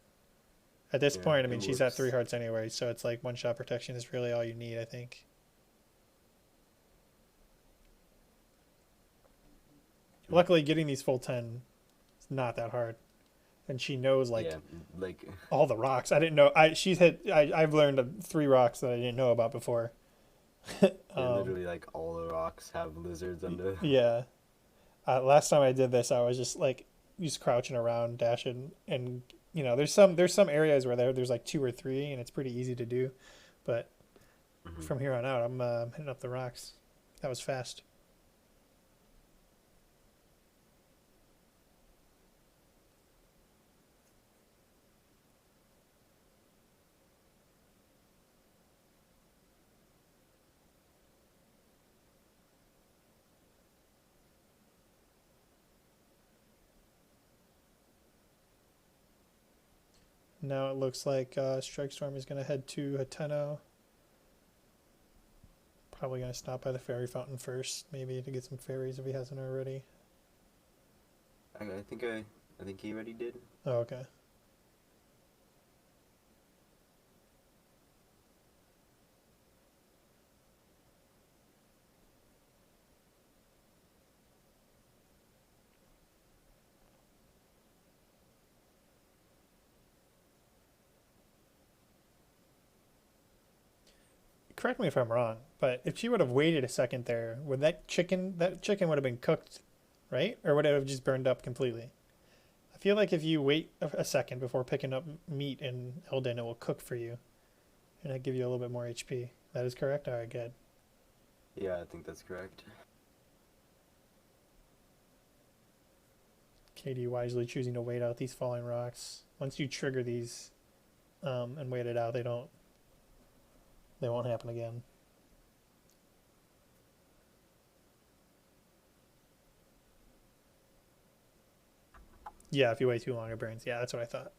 at this point, I mean, she's at 3 hearts anyway, so it's like 1-shot protection is really all you need, I think. Luckily, getting these full 10 is not that hard, and she knows like all the rocks. I didn't know. I've learned 3 rocks that I didn't know about before. Literally, like all the rocks have lizards under. Yeah. Last time I did this, I was just like crouching around, dashing, and there's some areas where there's like 2 or 3, and it's pretty easy to do, but from here on out, I'm hitting up the rocks. That was fast. Now it looks like Strikestorm is going to head to Hateno. Probably going to stop by the fairy fountain first, maybe to get some fairies if he hasn't already. I think I I think he already did. Oh, okay. Correct me if I'm wrong, but if she would have waited a second there, would that chicken would have been cooked, right? Or would it have just burned up completely? I feel like if you wait a second before picking up meat in Elden, it will cook for you, and it give you a little bit more HP. That is correct? All right, good. Yeah, I think that's correct. Katie wisely choosing to wait out these falling rocks. Once you trigger these and wait it out, they won't happen again. Yeah, if you wait too long, it burns. Yeah, that's what I thought.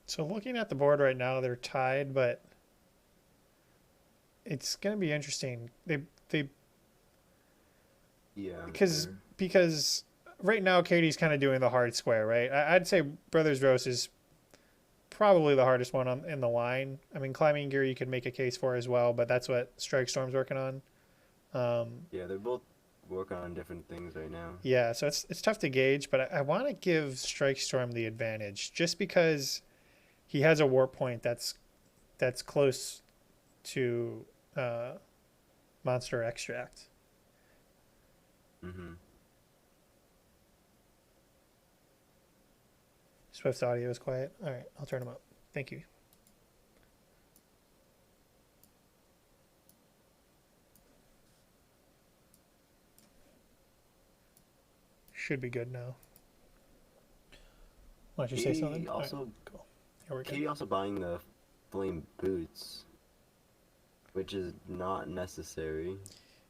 So looking at the board right now, they're tied, but it's gonna be interesting. They Yeah. because right now Katie's kind of doing the hard square, right? I'd say Brothers Roast is probably the hardest one in the line. I mean, Climbing Gear you could make a case for as well, but that's what Strikestorm's working on. Yeah, they're both working on different things right now. Yeah, so it's tough to gauge, but I want to give Strikestorm the advantage just because he has a warp point that's close to Monster Extract. Mm-hmm. Swift's audio is quiet. All right, I'll turn him up. Thank you. Should be good now. Why don't you say something? Also, right, cool. Here we go. Katie also buying the flame boots, which is not necessary.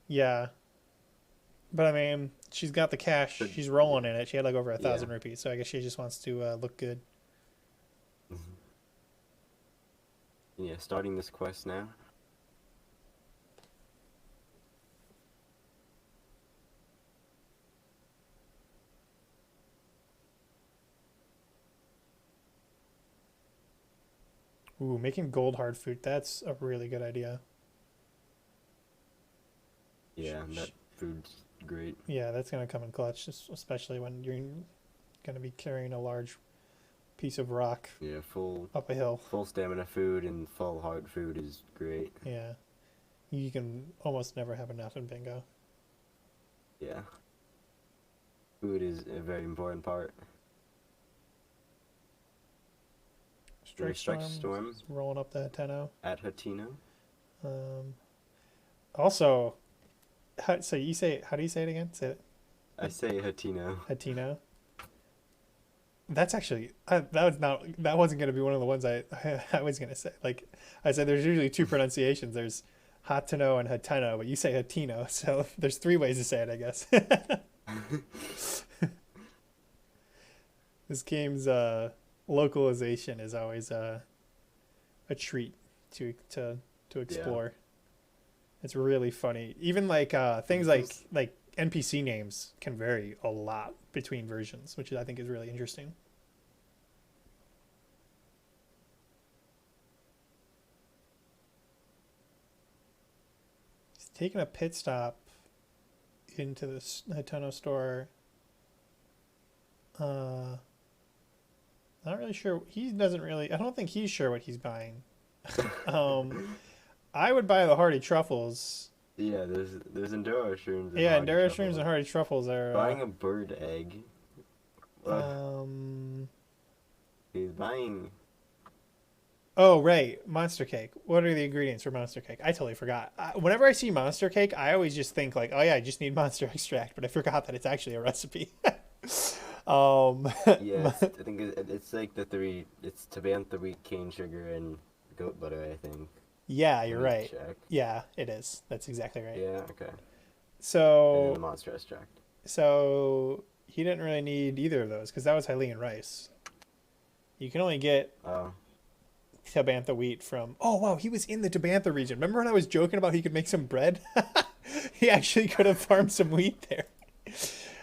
Yeah, but I mean, she's got the cash. But, she's rolling in it. She had like over 1,000 yeah. rupees, so I guess she just wants to look good. Yeah, starting this quest now. Ooh, making gold hard food. That's a really good idea. Yeah, that food's great. Yeah, that's going to come in clutch, especially when you're going to be carrying a large piece of rock Yeah, up a hill. Full stamina food and full heart food is great. Yeah. You can almost never have enough in bingo. Yeah. Food is a very important part. Strikestorm rolling up the 10-0. At Hatino. Also, how do you say it again? Say it. I say Hatino. Hatino. That's actually that wasn't gonna be one of the ones I was gonna say. Like I said, there's usually two pronunciations. There's Hatino and Hateno, but you say Hatino, so there's three ways to say it, I guess. This game's localization is always a treat to explore. Yeah. It's really funny. Even like things like NPC names can vary a lot between versions, which I think is really interesting. He's taking a pit stop into the Hatono store. Not really sure. He doesn't really. I don't think he's sure what he's buying. I would buy the Hardy Truffles. Yeah, there's Enduro Shrooms. Yeah, Enduro Shrooms and Hardy Truffles are. Buying a bird egg. He's buying. Oh right, Monster Cake. What are the ingredients for Monster Cake? I totally forgot. Whenever I see Monster Cake, I always just think like, oh yeah, I just need Monster Extract, but I forgot that it's actually a recipe. Yeah, I think it's like it's to ban the wheat, cane sugar, and goat butter. I think. Yeah, you're Let me right. check. Yeah, it is. That's exactly right. Yeah, okay. And then the So, monster extract. so he didn't really need either of those because that was Hylian rice. You can only get Oh. Tabantha wheat from. Oh wow, he was in the Tabantha region. Remember when I was joking about he could make some bread? He actually could have farmed some wheat there.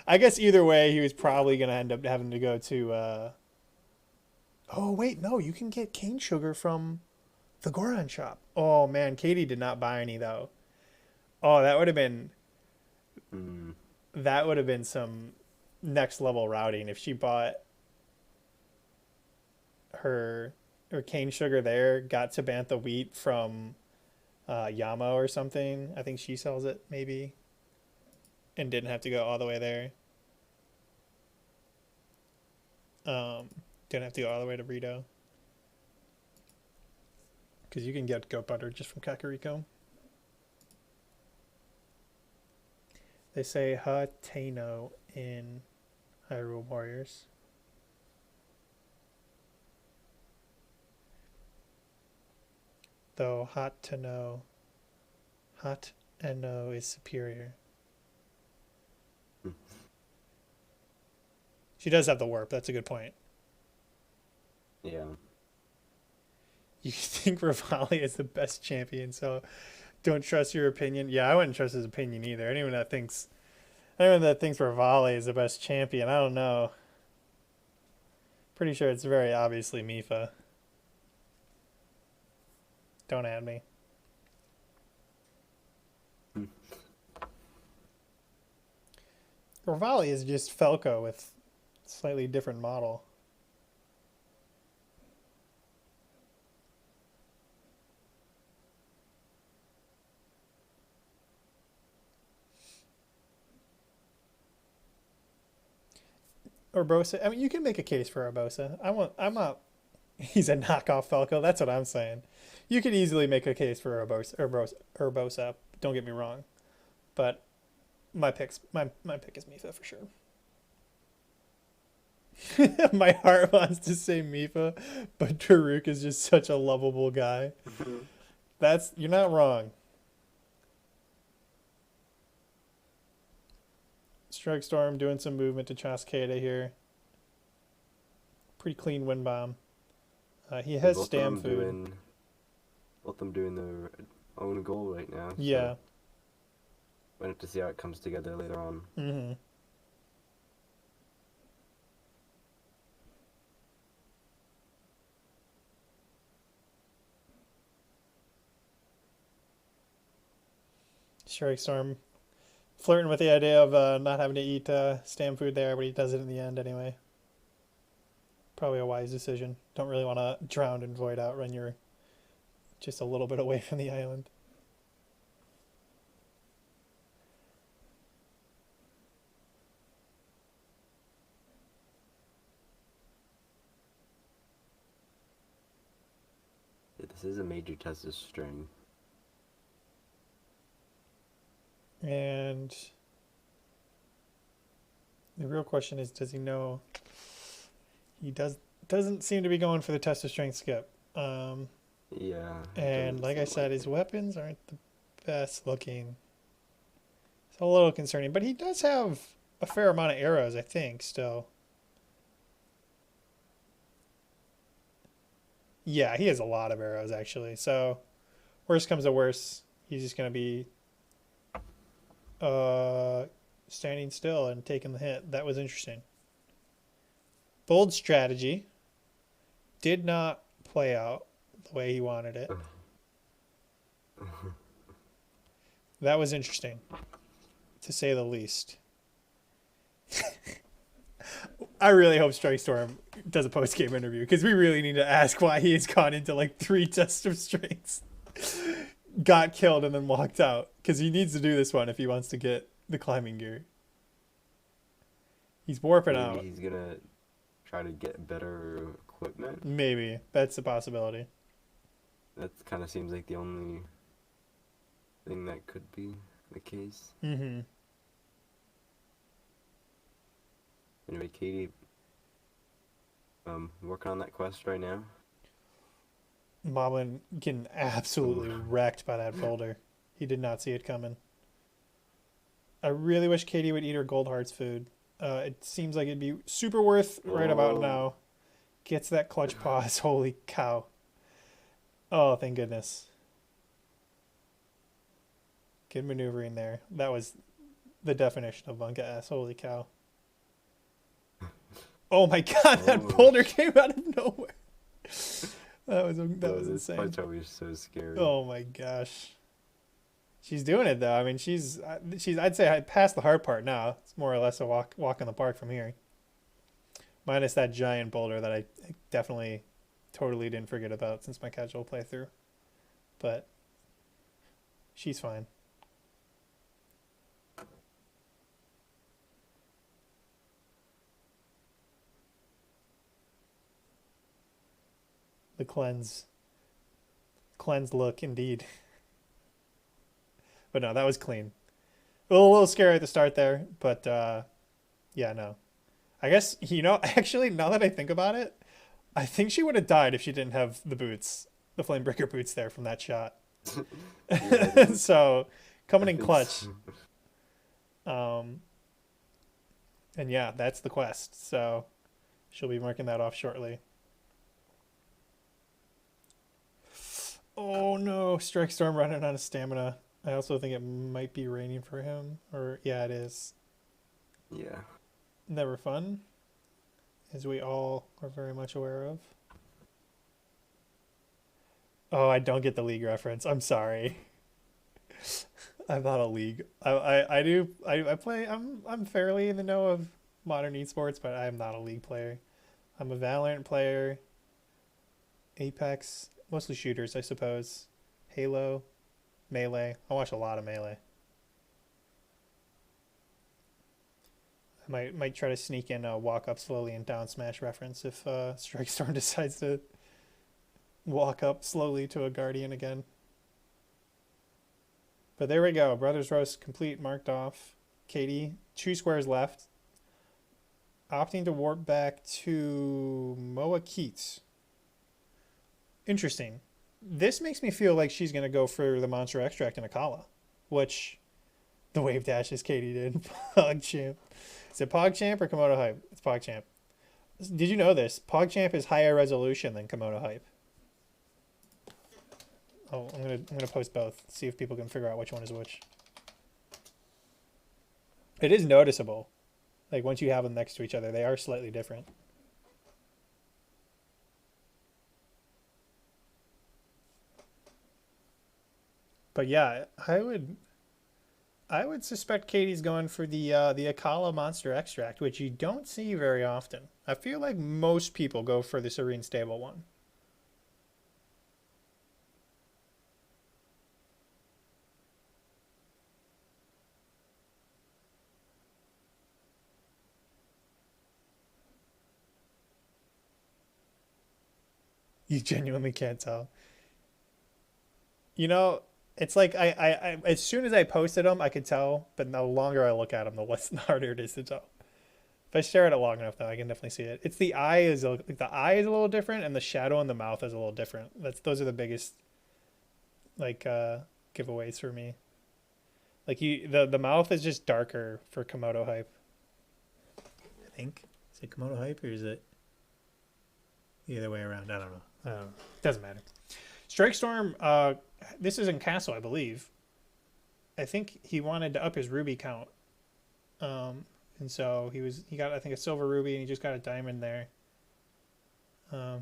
I guess either way, he was probably gonna end up having to go to. Oh wait, no, you can get cane sugar from the Goron shop. Oh man, Katie did not buy any though. Oh, Hmm. that would have been some next level routing if she bought her her cane sugar there, got Tabantha wheat from Yamo or something. I think she sells it maybe, and didn't have to go all the way there. Didn't have to go all the way to Rito because you can get goat butter just from Kakariko. They say Hateno in Hyrule Warriors. Though hot to know, hot and no is superior. Hmm. She does have the warp. That's a good point. Yeah. You think Rivali is the best champion, so don't trust your opinion. Yeah, I wouldn't trust his opinion either. Anyone that thinks Rivali is the best champion, I don't know. Pretty sure it's very obviously Mifa. Don't add me. Hmm. Rivali is just Falco with slightly different model. Urbosa. I mean, you can make a case for Urbosa. I'm not. He's a knockoff Falco. That's what I'm saying. You could easily make a case for Urbosa. Don't get me wrong, but my pick is Mifa for sure. My heart wants to say Mifa, but Daruk is just such a lovable guy. You're not wrong. Strikestorm doing some movement to Cascada here. Pretty clean wind bomb. He has stam food. Both them doing their own goal right now. Yeah. So we'll have to see how it comes together later on. Mm-hmm. Strikestorm flirting with the idea of not having to eat stam food there, but he does it in the end anyway. Probably a wise decision. Don't really want to drown and void out when you're just a little bit away from the island. Yeah, this is a major test of strength. And the real question is, does he know? He doesn't seem to be going for the test of strength skip. Yeah. And like I said, his weapons aren't the best looking. It's a little concerning, but he does have a fair amount of arrows, I think, still. Yeah, he has a lot of arrows, actually. So, worst comes to worst, he's just going to be standing still and taking the hit. That was interesting. Bold strategy. Did not play out the way he wanted it. That was interesting, to say the least. I really hope Strikestorm does a post-game interview because we really need to ask why he has gone into like 3 tests of strengths, got killed, and then walked out. Because he needs to do this one if he wants to get the climbing gear. He's warping Maybe out. he's gonna try to get better equipment. Maybe. That's a possibility. That kind of seems like the only thing that could be the case. Mm-hmm. Anyway, Katie, working on that quest right now. Moblin getting absolutely wrecked by that boulder. He did not see it coming. I really wish Katie would eat her gold hearts food. It seems like it'd be super worth right about Oh. now. Gets that clutch pause. Holy cow. Oh, thank goodness. Good maneuvering there. That was the definition of Bunka ass. Holy cow. Oh my god, that Oh. boulder came out of nowhere. That was This insane. part's always so scary. Oh my gosh. She's doing it though. I mean, she's I'd say I passed the hard part now. It's more or less a walk in the park from here. Minus that giant boulder that I definitely totally didn't forget about since my casual playthrough. But she's fine. The cleansed look indeed. But no, that was clean. A little scary at the start there, but yeah, no. I guess, actually, now that I think about it, I think she would have died if she didn't have the boots, the Flamebreaker boots there from that shot. Yeah, So, coming in clutch. so. And yeah, that's the quest. So, she'll be marking that off shortly. Oh no, strikestorm running out of stamina. I also think it might be raining for him. Or, yeah, it is. Yeah. Never fun, as we all are very much aware of. Oh, I don't get the league reference. I'm sorry. I'm not a league. I play. I'm fairly in the know of modern esports, but I'm not a league player. I'm a Valorant player. Apex, mostly shooters, I suppose. Halo, Melee. I watch a lot of Melee. I might try to sneak in a walk up slowly and down smash reference if Strikestorm decides to walk up slowly to a Guardian again. But there we go. Brothers Roast complete, marked off. Katie, 2 squares left. Opting to warp back to Moa Keats. Interesting. This makes me feel like she's going to go for the Monster Extract in Akala, which the wave dashes Katie did. PogChamp. Is it PogChamp or Komodo Hype? It's PogChamp. Did you know this? PogChamp is higher resolution than Komodo Hype. Oh, I'm gonna post both. See if people can figure out which one is which. It is noticeable. Like once you have them next to each other, they are slightly different. But yeah, I would suspect Katie's going for the Akala Monster Extract, which you don't see very often. I feel like most people go for the Serene Stable one. You genuinely can't tell. You know, it's like I as soon as I posted them, I could tell, but the longer I look at them, the less harder it is to tell. If I stare at it long enough, though, I can definitely see it. It's the eye is a little different, and the shadow in the mouth is a little different. Those are the biggest like giveaways for me. Like the mouth is just darker for Komodo Hype. I think is it Komodo Hype or is it the other way around? I don't know. Doesn't matter. Strikestorm. This is in Castle, I believe. I think he wanted to up his ruby count. And so he got, I think, a silver ruby, and he just got a diamond there.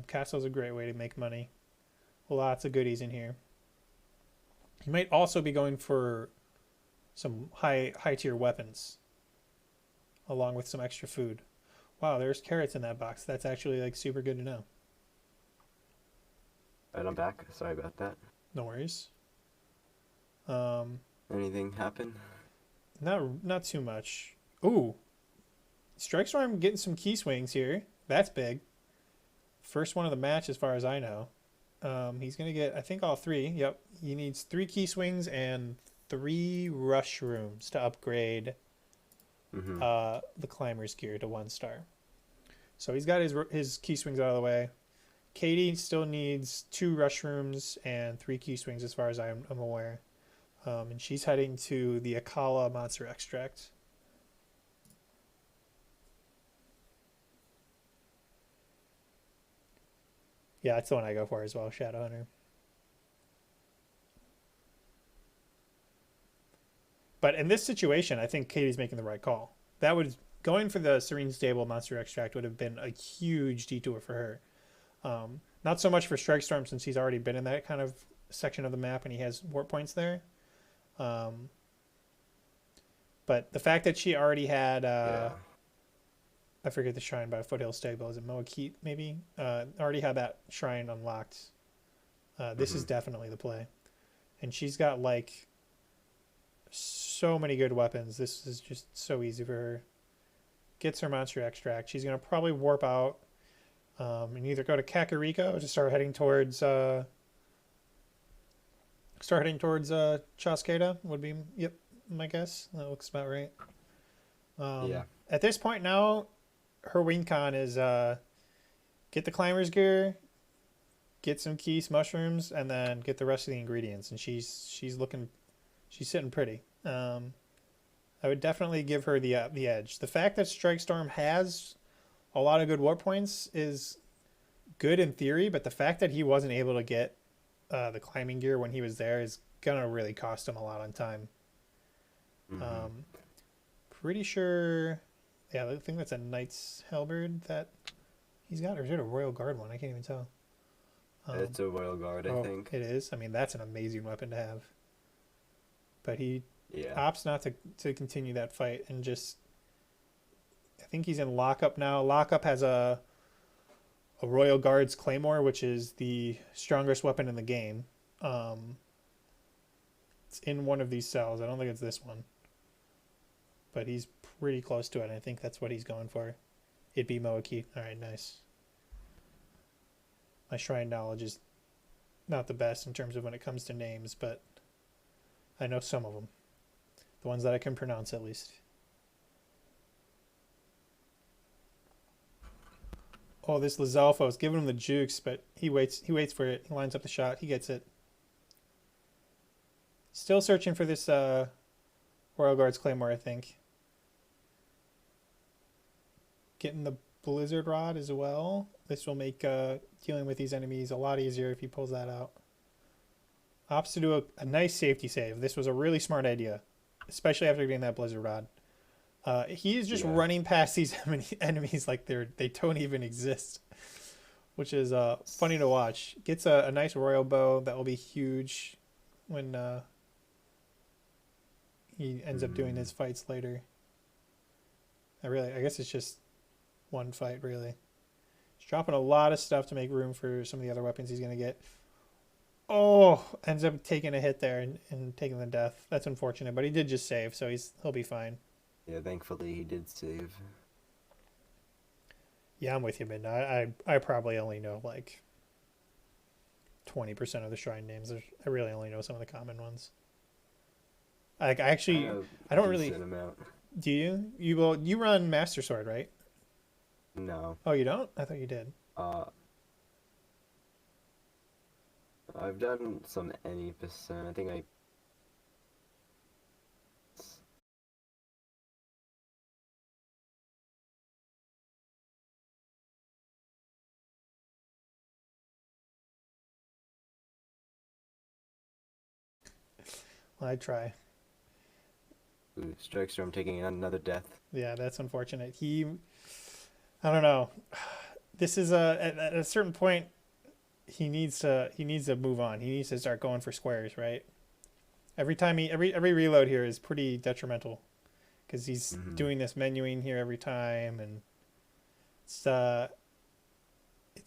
Castle's a great way to make money. Lots of goodies in here. He might also be going for some high tier weapons, along with some extra food. Wow, there's carrots in that box. That's actually like super good to know. Right, I'm back. Sorry about that. No worries. Anything happen? Not too much. Ooh, Strikestorm getting some key swings here. That's big. First one of the match, as far as I know. He's gonna get, I think, all 3. Yep, he needs 3 key swings and 3 rush rooms to upgrade the climber's gear to 1 star. So he's got his key swings out of the way. Katie still needs 2 rush rooms and 3 key swings as far as I'm aware. And she's heading to the Akala Monster Extract. Yeah, that's the one I go for as well, Shadow Hunter. But in this situation, I think Katie's making the right call. That would going for the Serene Stable Monster Extract would have been a huge detour for her. Not so much for Strikestorm since he's already been in that kind of section of the map and he has warp points there. But the fact that she already had, I forget the shrine by Foothill Stable, is it Moakit maybe? Already had that shrine unlocked. This is definitely the play. And she's got like so many good weapons. This is just so easy for her. Gets her Monster Extract. She's going to probably warp out and either go to Kakariko to start heading towards Chaskeda would be, yep, my guess. That looks about right. Yeah. At this point now, her win con is get the climber's gear, get some keys, mushrooms, and then get the rest of the ingredients. And she's sitting pretty. I would definitely give her the edge. The fact that Strikestorm has a lot of good warp points is good in theory, but the fact that he wasn't able to get the climbing gear when he was there is gonna really cost him a lot on time. Pretty sure, yeah, I think that's a Knight's Halberd that he's got, or is it a Royal Guard one? I can't even tell. It's a Royal Guard, I think. It is. I mean, that's an amazing weapon to have. But he Yeah. opts not to continue that fight and just, I think he's in Lockup now. Lockup has a Royal Guard's Claymore, which is the strongest weapon in the game. It's in one of these cells. I don't think it's this one. But he's pretty close to it. I think that's what he's going for. It'd be Moaki. All right, nice. My shrine knowledge is not the best in terms of when it comes to names, but I know some of them. The ones that I can pronounce, at least. Oh, this Lizalfo is giving him the jukes, but he waits for it. He lines up the shot. He gets it. Still searching for this Royal Guard's Claymore, I think. Getting the Blizzard Rod as well. This will make dealing with these enemies a lot easier if he pulls that out. Opts to do a nice safety save. This was a really smart idea, especially after getting that Blizzard Rod. He is just running past these enemies like they don't even exist, which is funny to watch. Gets a nice Royal Bow that will be huge when he ends up doing his fights later. I guess it's just one fight, really. He's dropping a lot of stuff to make room for some of the other weapons he's going to get. Oh, ends up taking a hit there and taking the death. That's unfortunate, but he did just save, so he'll be fine. Yeah, thankfully he did save. Yeah, I'm with you, Midnight. I probably only know like 20% of the shrine names. I really only know some of the common ones. I don't really. Amount. Do you? You run Master Sword, right? No. Oh, you don't? I thought you did. I've done some any percent. I think Well, I'd try. Ooh, Strikestorm taking another death. Yeah, that's unfortunate. I don't know. This is at a certain point, he needs to move on. He needs to start going for squares, right? Every time every reload here is pretty detrimental because he's doing this menuing here every time, and it's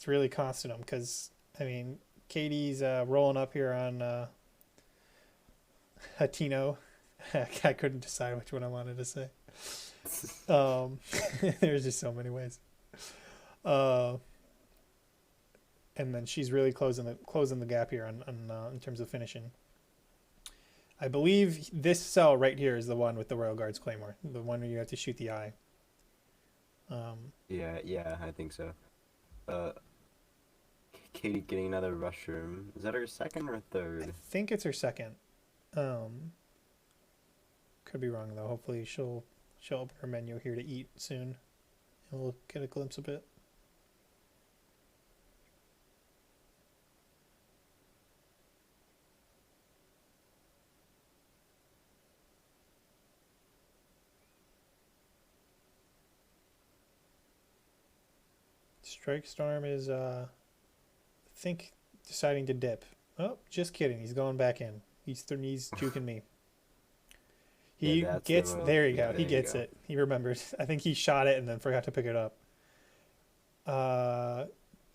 really costing him. Because I mean, Katie's rolling up here on Hatino. I couldn't decide which one I wanted to say. There's just so many ways. And then she's really closing the gap here on in terms of finishing. I believe this cell right here is the one with the Royal Guard's Claymore, the one where you have to shoot the eye. Yeah, I think so. Katie getting another mushroom. Is that her second or I third? think it's her second. Um, could be wrong though. Hopefully she'll open her menu here to eat soon, and we'll get a glimpse of it. Strikestorm is I think deciding to dip. Oh, just kidding. He's going back in. He's juking me. Yeah, He that's the gets move. there. You Yeah, go. He there you gets go. it. He remembers. I think he shot it and then forgot to pick it up.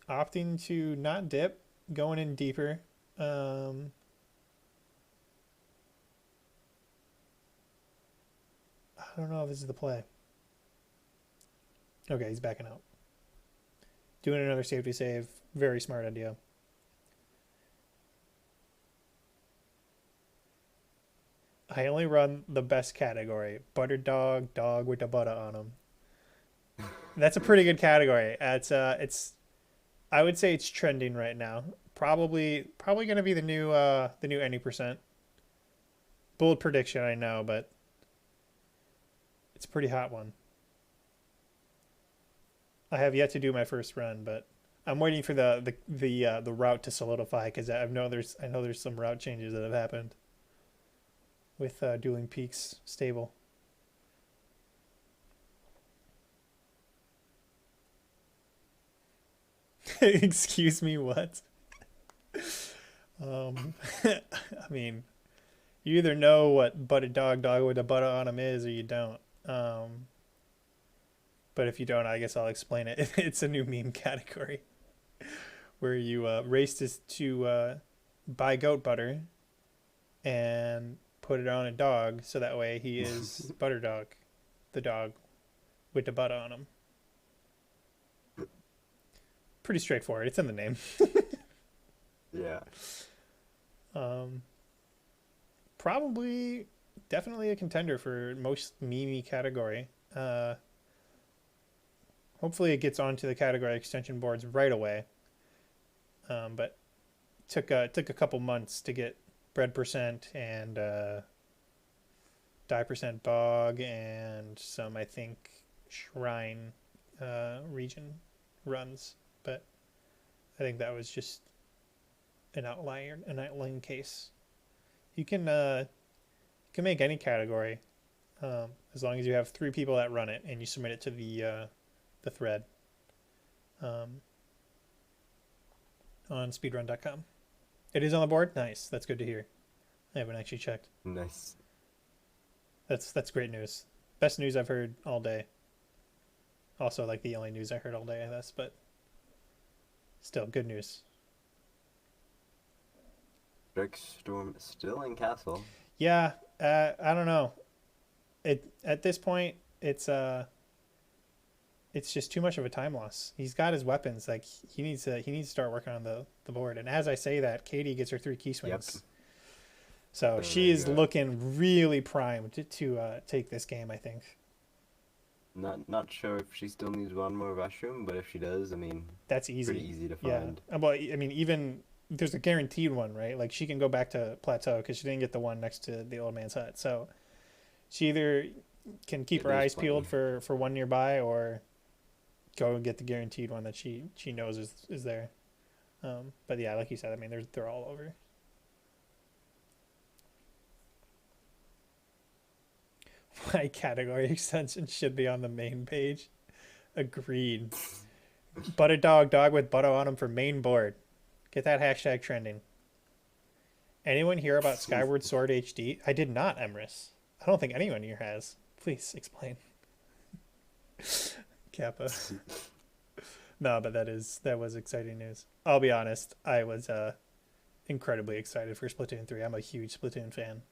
Opting to not dip, going in deeper. Um, I don't know if this is the play. Okay, he's backing out. Doing another safety save. Very smart idea. I only run the best category. Butter dog, dog with the butter on him. That's a pretty good category. It's I would say it's trending right now. Probably going to be the new any percent. Bold prediction, I know, but it's a pretty hot one. I have yet to do my first run, but I'm waiting for the route to solidify because I know there's some route changes that have happened with Dueling Peaks stable. Excuse me, what? I mean, you either know what butter dog, dog with the butter on him is, or you don't. But if you don't, I guess I'll explain it. It's a new meme category where you race to buy goat butter and put it on a dog, so that way he is butter dog, the dog with the butter on him. Pretty straightforward. It's in the name. Yeah. Probably, definitely a contender for most meme category. Hopefully, it gets onto the category extension boards right away. But took a couple months to get bread percent and die percent bog and some, I think, shrine region runs. But I think that was just an outlying case. You can make any category as long as you have 3 people that run it and you submit it to the thread on speedrun.com. It is on the board. Nice. That's good to hear. I haven't actually checked. Nice. That's great news. Best news I've heard all day. Also, like the only news I heard all day, I guess, but still good news. Strikestorm still in castle. Yeah, I don't know. At this point, it's just too much of a time loss. He's got his weapons. Like he needs to start working on the board. And as I say that, Katie gets her 3 key swings. Yep. So she is looking really primed to take this game, I think. Not sure if she still needs one more mushroom, but if she does, I mean, That's easy. pretty easy to find. Yeah. Well, I mean, even there's a guaranteed one, right? Like she can go back to plateau because she didn't get the one next to the old man's hut. So she either can keep her eyes peeled for one nearby, or go and get the guaranteed one that she knows is there. But yeah, like you said, I mean, they're all over. My category extension should be on the main page. Agreed. Butter dog, dog with butter on him for main board. Get that hashtag trending. Anyone hear about Skyward Sword HD? I did not, Emrys. I don't think anyone here has. Please explain. Kappa. No, but that was exciting news. I'll be honest, I was incredibly excited for Splatoon 3. I'm a huge Splatoon fan.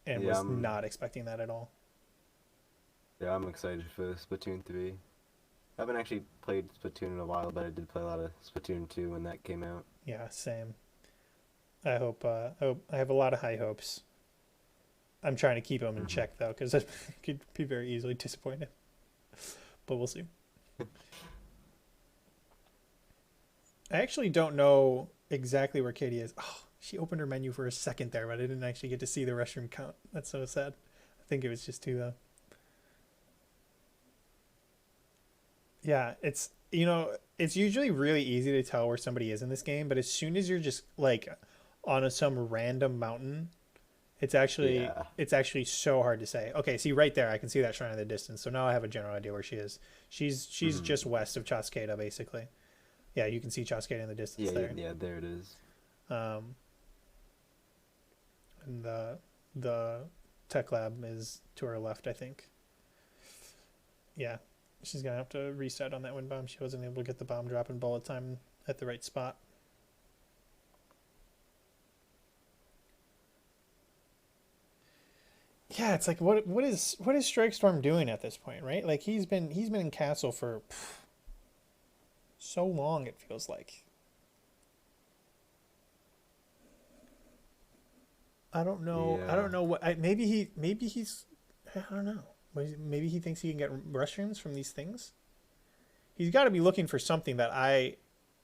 And was not expecting that at all. Yeah, I'm excited for Splatoon 3. I haven't actually played Splatoon in a while, but I did play a lot of Splatoon 2 when that came out. Yeah, same. I hope I have a lot of high hopes. I'm trying to keep them in check though, because I could be very easily disappointed. But we'll see. I actually don't know exactly where Katie is. Oh, she opened her menu for a second there, but I didn't actually get to see the restroom count. That's so sad. I think it was just two though. Yeah, it's usually really easy to tell where somebody is in this game, but as soon as you're just like on some random mountain, Yeah. it's actually so hard to say. Okay, see right there, I can see that shrine in the distance. So now I have a general idea where she is. She's Hmm. just west of Chasqueda, basically. Yeah, you can see Chasqueda in the distance Yeah, there. yeah, there it is. Um, and the tech lab is to her left, I think. Yeah, she's gonna have to reset on that wind bomb. She wasn't able to get the bomb drop and bullet time at the right spot. Yeah, it's like what is Strikestorm doing at this point, right? Like he's been in castle for so long. It feels like I don't know. I Yeah. don't know maybe he's I don't know. Maybe he thinks he can get restrooms from these things. He's got to be looking for something that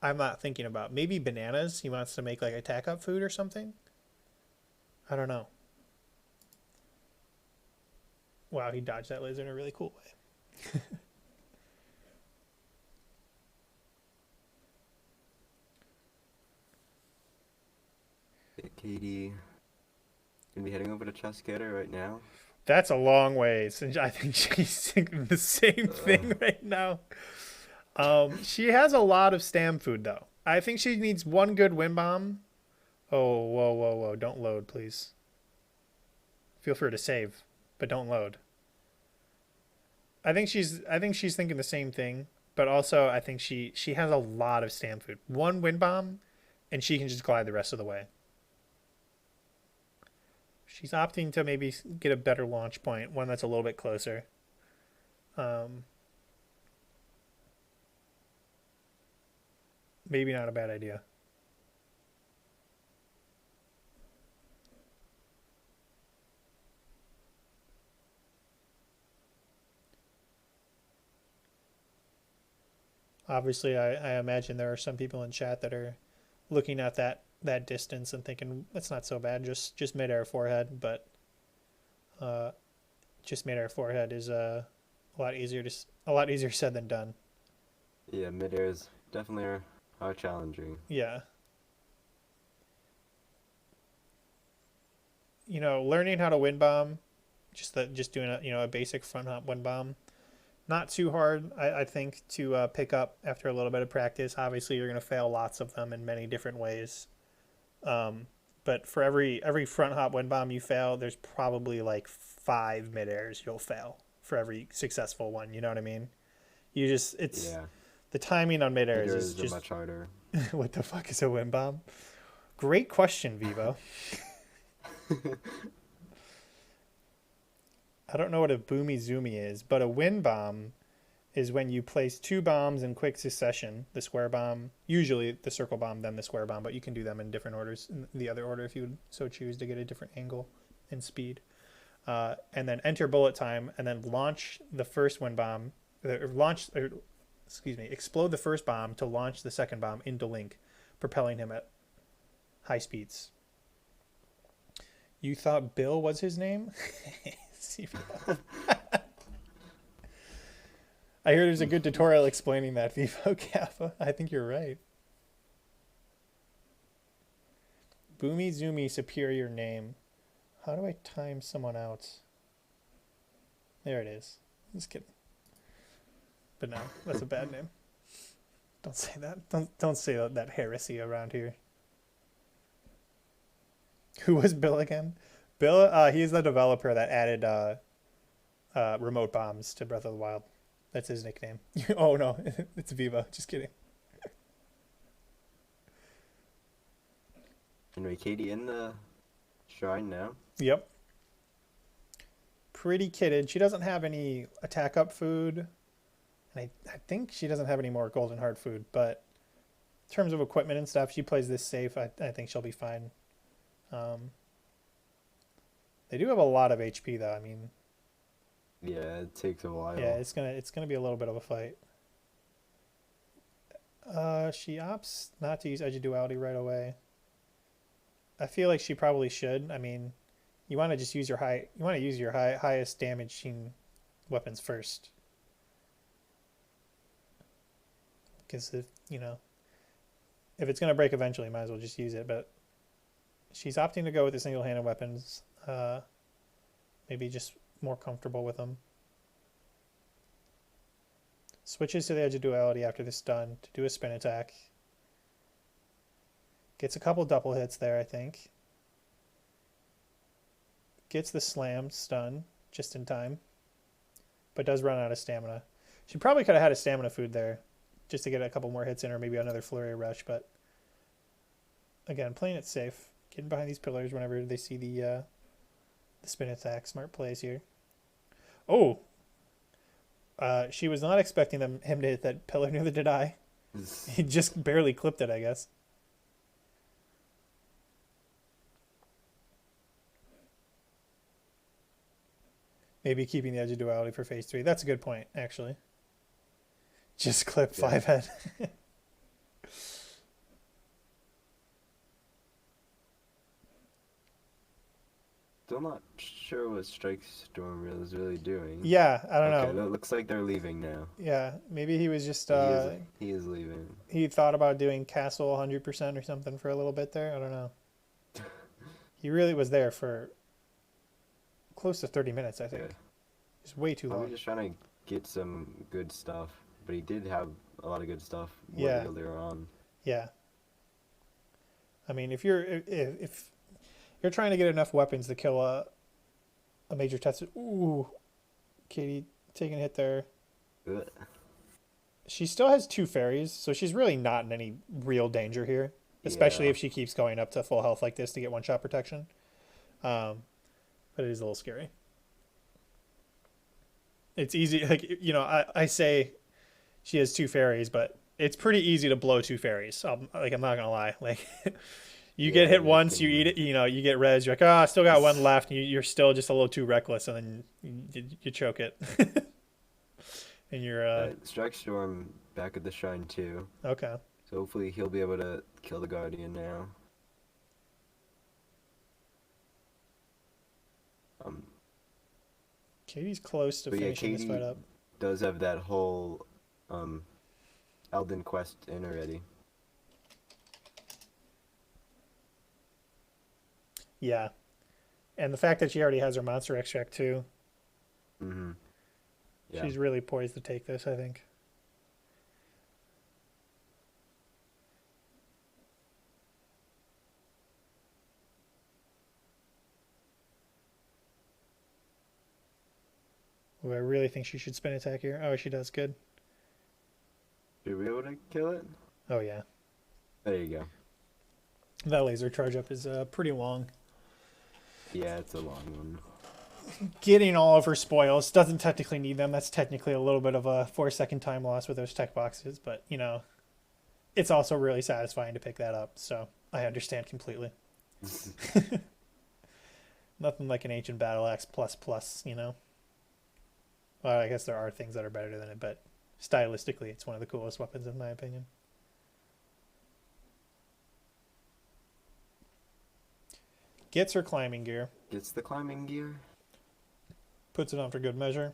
I'm not thinking about. Maybe bananas. He wants to make like attack up food or something. I don't know. Wow, he dodged that laser in a really cool way. Katie gonna be heading over to Chasqueta right now. That's a long ways, and I think she's thinking the same Uh, thing right now. She has a lot of stam food though. I think she needs one good wind bomb. Oh, whoa, whoa, whoa! Don't load, please. Feel free to save, but don't load. I think she's thinking the same thing, but also I think she has a lot of stam food. One wind bomb, and she can just glide the rest of the way. She's opting to maybe get a better launch point, one that's a little bit closer. Um, Maybe not a bad idea. Obviously, I imagine there are some people in chat that are looking at that distance and thinking that's not so bad, just mid-air forehead, but uh, just mid-air forehead is a lot easier said than done. yeah, mid-airs definitely are challenging. Yeah, learning how to wind bomb, just doing a basic front hop wind bomb, not too hard, I think, to pick up after a little bit of practice. Obviously, you're going to fail lots of them in many different ways. Um, but for every front hop wind bomb you fail, there's probably like 5 mid airs you'll fail for every successful one. You know what I mean? It's Yeah, the timing on mid airs is mid-airs are just much harder. what the fuck is a wind bomb? Great question, Vivo. I don't know what a boomy zoomy is, but a wind bomb is when you place two bombs in quick succession. The square bomb, usually the circle bomb, then the square bomb, but you can do them in different orders, in the other order if you would so choose to get a different angle and speed. And then enter bullet time, and then launch the first wind bomb, explode the first bomb to launch the second bomb into Link, propelling him at high speeds. You thought Bill was his name? I hear there's a good tutorial explaining that, Vivo Kappa. I think you're right. Boomy Zoomy superior name. How do I time someone out? There it is. Just kidding. But no, that's a bad name. Don't say that. Don't say that heresy around here. Who was Bill again? Bill, he's the developer that added remote bombs to Breath of the Wild. That's his nickname. Oh no, it's Viva. Just kidding. Anyway, Katie in the shrine now. Yep. Pretty kitted. She doesn't have any attack up food. And I think she doesn't have any more golden heart food, but in terms of equipment and stuff, she plays this safe. I think she'll be fine. They do have a lot of HP though. I mean, Yeah, it takes a while. yeah, it's gonna be a little bit of a fight. She opts not to use Edge of Duality right away. I feel like she probably should. I mean, you want to just use your highest damaging weapons first, because if it's gonna break eventually, might as well just use it. But she's opting to go with the single-handed weapons. Maybe just more comfortable with them. Switches to the Edge of Duality after the stun to do a spin attack. Gets a couple double hits there, I think. Gets the slam stun just in time, but does run out of stamina. She probably could have had a stamina food there just to get a couple more hits in, or maybe another flurry rush, but again, playing it safe. Getting behind these pillars whenever they see the spin attack. Smart plays here. Oh! She was not expecting him to hit that pillar, neither did I. He just barely clipped it, I guess. Maybe keeping the Edge of Duality for phase 3. That's a good point, actually. Just clip 5 head. Still not sure what strikestorm is really doing. Yeah, I don't know. Okay, it looks like they're leaving now. Yeah, maybe he was just... he is leaving. He thought about doing Castle 100% or something for a little bit there. I don't know. He really was there for close to 30 minutes, I think. Yeah. It's way too long. Probably just trying to get some good stuff, but he did have a lot of good stuff earlier on. Yeah. I mean, if you're trying to get enough weapons to kill a major test. Ooh, Katie taking a hit there. Ugh. She still has 2 fairies, so she's really not in any real danger here, especially if she keeps going up to full health like this to get one-shot protection. But it is a little scary. It's easy, I say she has 2 fairies, but it's pretty easy to blow 2 fairies. I'm not gonna lie. Like, you get hit once, you eat it, you get res. You're like, I still got one left. And you're still just a little too reckless, and then you choke it. And you're strikestorm back at the shrine too. Okay. So hopefully he'll be able to kill the guardian now. Katie's close to finishing this fight up. Does have that whole Elden quest in already. Yeah. And the fact that she already has her monster extract too. Mm-hmm. Yeah. She's really poised to take this, I think. Ooh, I really think she should spin attack here. Oh, she does. Good. Should we be able to kill it? Oh, yeah. There you go. That laser charge up is pretty long. Yeah, it's a long one. Getting all of her spoils doesn't technically need them. That's technically a little bit of a 4-second time loss with those tech boxes, but it's also really satisfying to pick that up. So I understand completely. Nothing like an ancient battle axe plus. Well, I guess there are things that are better than it, but stylistically, it's one of the coolest weapons in my opinion. Gets her climbing gear. Gets the climbing gear. Puts it on for good measure.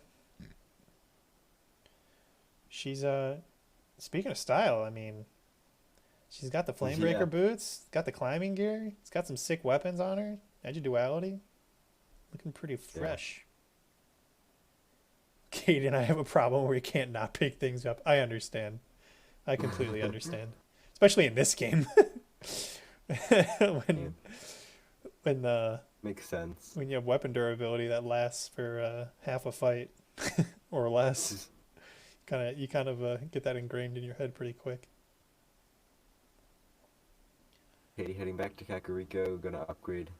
She's speaking of style, I mean, she's got the Flamebreaker boots, got the climbing gear, it's got some sick weapons on her. Edge of Duality. Looking pretty fresh. Yeah. Kate and I have a problem where we can't not pick things up. I understand. I completely understand. Especially in this game. when makes sense. When you have weapon durability that lasts for half a fight or less, you kind of get that ingrained in your head pretty quick. Katie heading back to Kakariko, gonna upgrade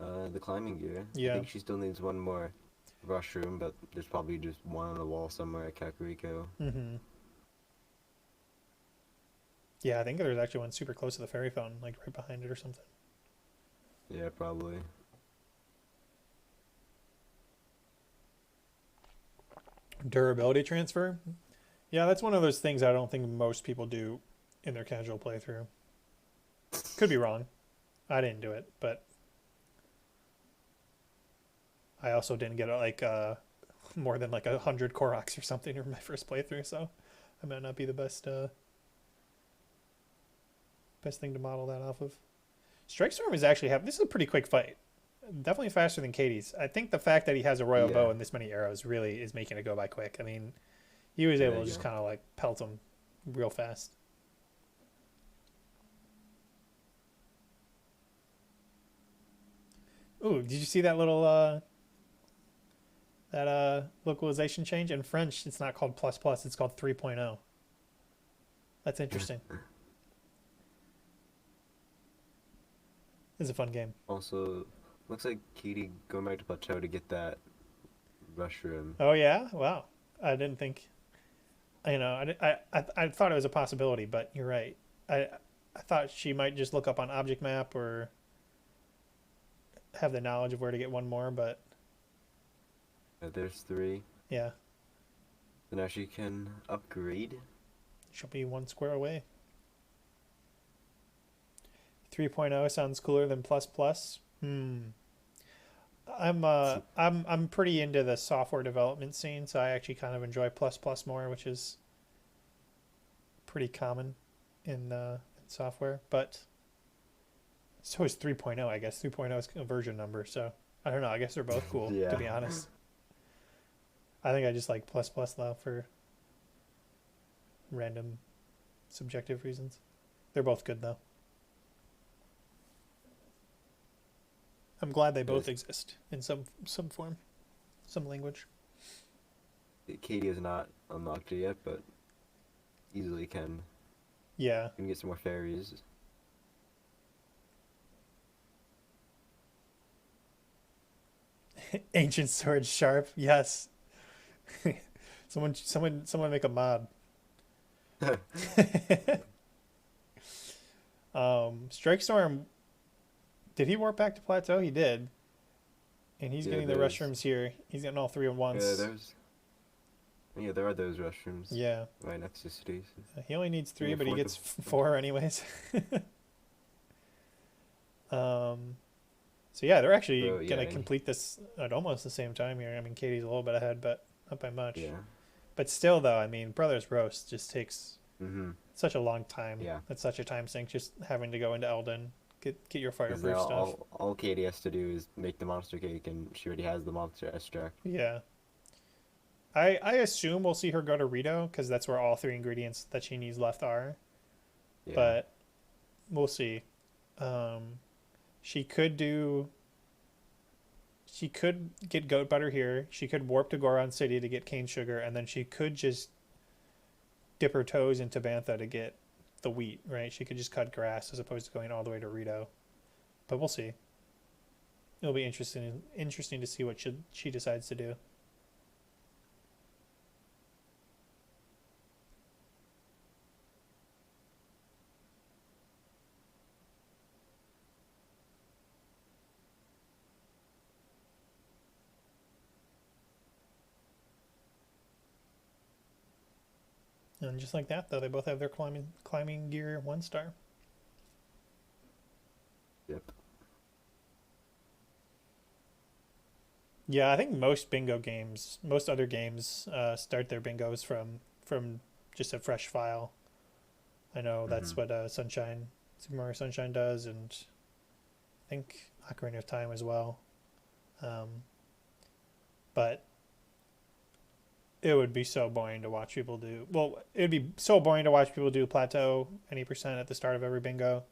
the climbing gear. Yeah. I think she still needs one more rush room, but there's probably just one on the wall somewhere at Kakariko. Mm-hmm. Yeah, I think there's actually one super close to the fairy fountain, like right behind it or something. Yeah, probably. Durability transfer. Yeah, that's one of those things I don't think most people do in their casual playthrough. Could be wrong. I didn't do it, but I also didn't get like more than like 100 Koroks or something in my first playthrough, so I might not be the best best thing to model that off of. Strikestorm is actually this is a pretty quick fight. Definitely faster than Katie's. I think the fact that he has a royal Yeah. bow and this many arrows really is making it go by quick. I mean, he was There able to you just go. kind of like pelt him real fast. Ooh, did you see that little localization change in French? It's not called plus plus, it's called 3.0. That's interesting. It's a fun game. Also, looks like Katie going back to Plateau to get that rush room. Oh yeah, wow. I didn't think. I thought it was a possibility, but you're right. I thought she might just look up on object map or have the knowledge of where to get one more, but There's 3. yeah, So now she can upgrade. she'll be one square away. 3.0 sounds cooler than plus plus. I'm pretty into the software development scene, so I actually kind of enjoy plus plus more, which is pretty common in software. But so is 3.0. I guess 3.0 is a version number, so I don't know. I guess they're both cool, Yeah. to be honest. I think I just like plus plus though for random subjective reasons. They're both good though. I'm glad they both exist in some form, some language. Katie has not unlocked it yet, but easily can. Yeah. Can get some more fairies. Ancient sword sharp. Yes. someone make a mod. Strikestorm, did he warp back to Plateau? He did. And he's Yeah, getting the there's- restrooms here. He's getting all 3 at once. Yeah, there are those restrooms. Yeah. Right next to cities. He only needs 3, Yeah, but he 4 gets to- 4 anyways. So yeah, they're actually So, gonna yeah. complete this at almost the same time here. I mean, Katie's a little bit ahead, but not by much. Yeah. But still, though, I mean, Brothers Roast just takes Mm-hmm. such a long time. Yeah. That's such a time sink. Just having to go into Eldon, get your Because fireproof now stuff. all Katie has to do is make the monster cake, and she already has the monster extract. Yeah. I assume we'll see her go to Rito because that's where all 3 ingredients that she needs left are. Yeah. But we'll see. She could get goat butter here. She could warp to Goron City to get cane sugar, and then she could just dip her toes into Bantha to get the wheat, right? She could just cut grass as opposed to going all the way to Rito. But we'll see. It'll be interesting to see what she decides to do. And just like that, though, they both have their climbing gear 1-star. Yep. Yeah, I think most other games, start their bingos from just a fresh file. I know that's what Super Mario Sunshine does, and I think Ocarina of Time as well. But it would be so boring to watch people do. Well, it would be so boring to watch people do Plateau any percent at the start of every bingo,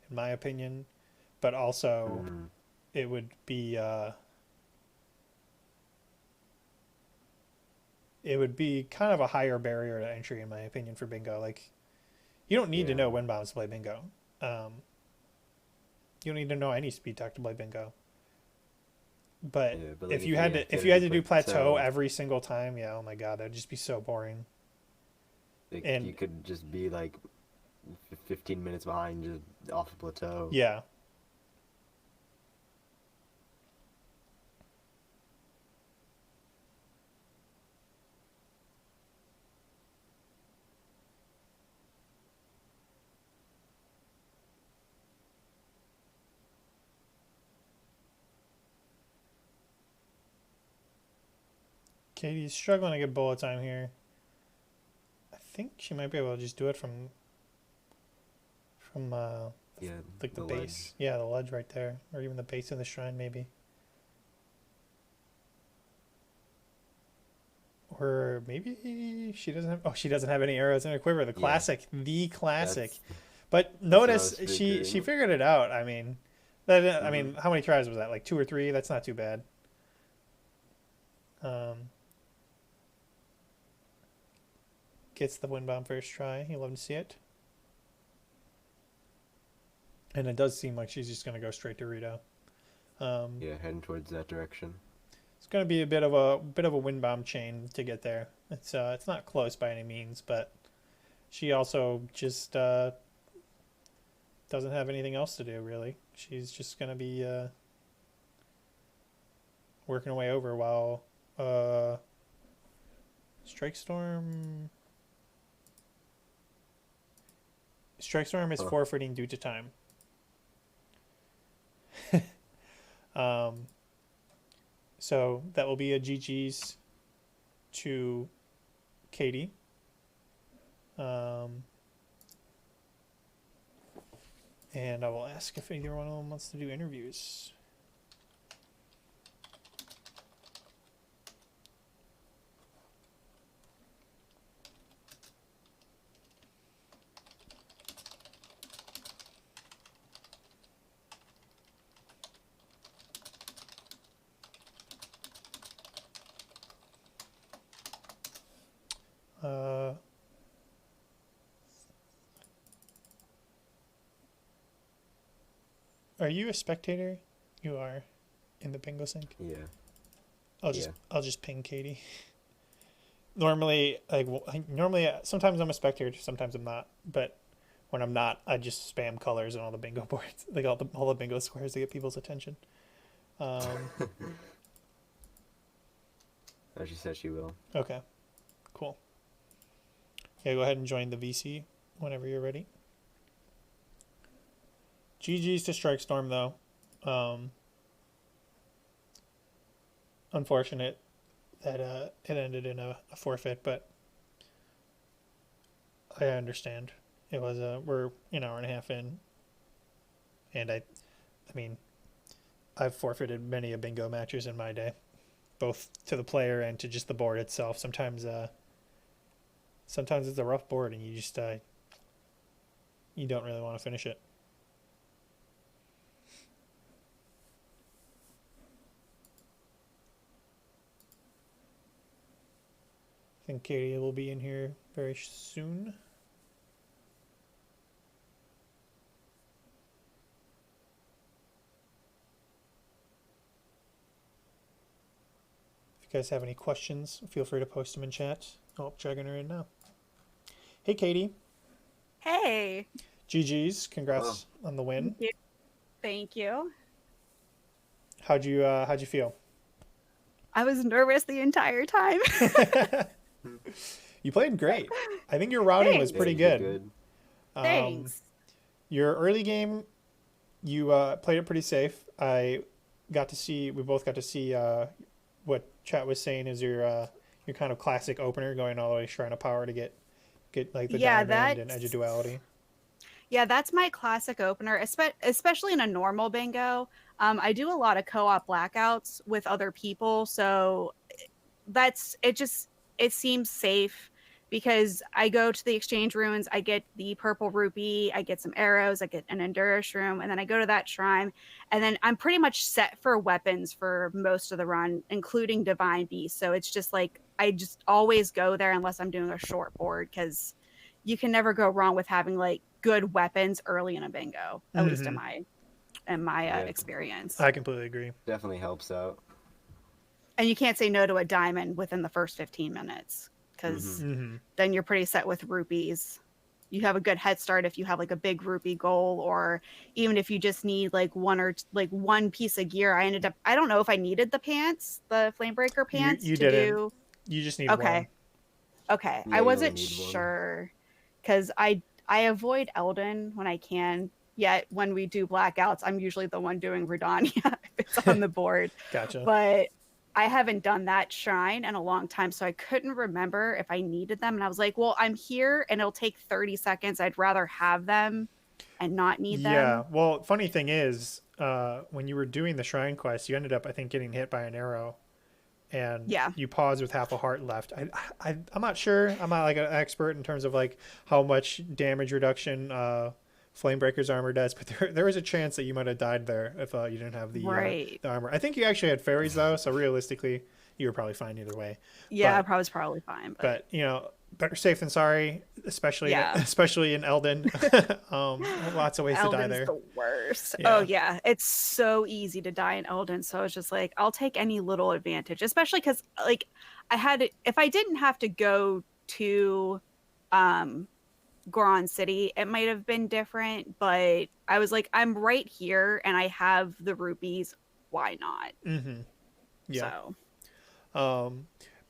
in my opinion. But also, it would be kind of a higher barrier to entry, in my opinion, for bingo. Like, you don't need to know wind bombs to play bingo. You don't need to know any speed talk to play bingo. But, But if like you had to do Plateau every single time, yeah, oh my god, that'd just be so boring. You could just be like 15 minutes behind just off of Plateau. Yeah. Katie's struggling to get bullet time here. I think she might be able to just do it from Yeah, like the the base. ledge. Yeah, the ledge right there, or even the base of the shrine maybe. Or maybe she doesn't have. Oh, she doesn't have any arrows in her quiver. The Yeah. classic, the classic. That's But what I notice was she figuring. figured it out. I mean, that I Mm-hmm. mean, how many tries was that? Like 2 or 3? That's not too bad. Gets the wind bomb first try. You love to see it. And it does seem like she's just gonna go straight to Rito. Yeah, heading towards that direction. It's gonna be a bit of a wind bomb chain to get there. It's not close by any means, but she also just doesn't have anything else to do really. She's just gonna be working her way over while Strikestorm is Huh. forfeiting due to time. So that will be a GG's to Katie. And I will ask if either one of them wants to do interviews. Are you a spectator? You are in the bingo sync. Yeah. I'll just ping Katie. Normally, sometimes I'm a spectator, sometimes I'm not. But when I'm not, I just spam colors on all the bingo boards, like all the bingo squares to get people's attention. As she said she will. Okay, cool. Yeah, go ahead and join the VC whenever you're ready. GG's to Strikestorm though. Unfortunate that it ended in a forfeit, but I understand. It was we're an hour and a half in, and I mean, I've forfeited many a bingo matches in my day, both to the player and to just the board itself. Sometimes it's a rough board, and you just you don't really want to finish it. I think Katie will be in here very soon. If you guys have any questions, feel free to post them in chat. Oh, chugging her in now. Hey, Katie. Hey. GG's. Congrats on the win. Thank you. Thank you. How'd you feel? I was nervous the entire time. You played great. I think your routing was Thanks. pretty Yeah, you good. did Thanks. Your early game, you played it pretty safe. We both got to see what chat was saying is your kind of classic opener, going all the way Shrine of Power to get like the diamond and Edge of Duality. Yeah, that's my classic opener, especially in a normal bingo. I do a lot of co-op blackouts with other people, so it seems safe because I go to the exchange ruins, I get the purple rupee, I get some arrows, I get an enduro shroom, and then I go to that shrine, and then I'm pretty much set for weapons for most of the run, including Divine Beast. So it's just like I just always go there unless I'm doing a short board, because you can never go wrong with having like good weapons early in a bingo, at least in my experience. I completely agree. Definitely helps out. And you can't say no to a diamond within the first 15 minutes, because then you're pretty set with rupees. You have a good head start if you have like a big rupee goal, or even if you just need like one piece of gear. I don't know if I needed the pants, the Flamebreaker pants. You didn't. You just need one. Okay. Yeah, I wasn't sure, because I avoid Eldon when I can. Yet when we do blackouts, I'm usually the one doing Redania if it's on the board. Gotcha. But I haven't done that shrine in a long time, so I couldn't remember if I needed them. And I was like, well, I'm here and it'll take 30 seconds. I'd rather have them and not need Yeah. them. Well, funny thing is, when you were doing the shrine quest, you ended up, I think, getting hit by an arrow, and Yeah. you paused with half a heart left. I'm not sure. I'm not like an expert in terms of like how much damage reduction Flamebreaker's armor does, but there was a chance that you might have died there if you didn't have Right. the armor. I think you actually had fairies though, so realistically, you were probably fine either way. Yeah, But I was probably fine. But you know, better safe than sorry, especially yeah. especially in Elden. Lots of ways to die Elden's there. the worst. Yeah. Oh yeah, it's so easy to die in Elden. So it's just like I'll take any little advantage, especially because like if I didn't have to go to Goron City, it might have been different. But I was like, I'm right here and I have the rupees. Why not? Mm-hmm. Yeah. So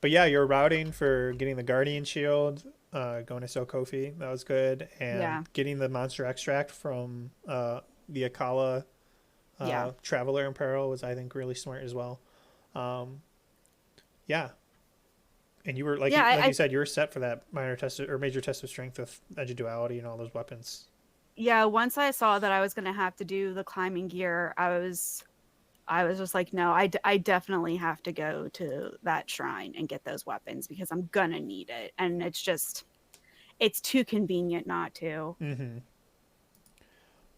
But yeah, your routing for getting the Guardian Shield, going to Sokofi, that was good, and yeah, getting the monster extract from the Akala yeah. Traveler in Peril was, I think, really smart as well. Yeah, and you were like Yeah, you said, you were set for that minor test or major test of strength with Edge of Duality and all those weapons. yeah. Once I saw that I was going to have to do the climbing gear, I was just like, no, I definitely have to go to that shrine and get those weapons because I'm gonna need it, and it's too convenient not to. Mm-hmm.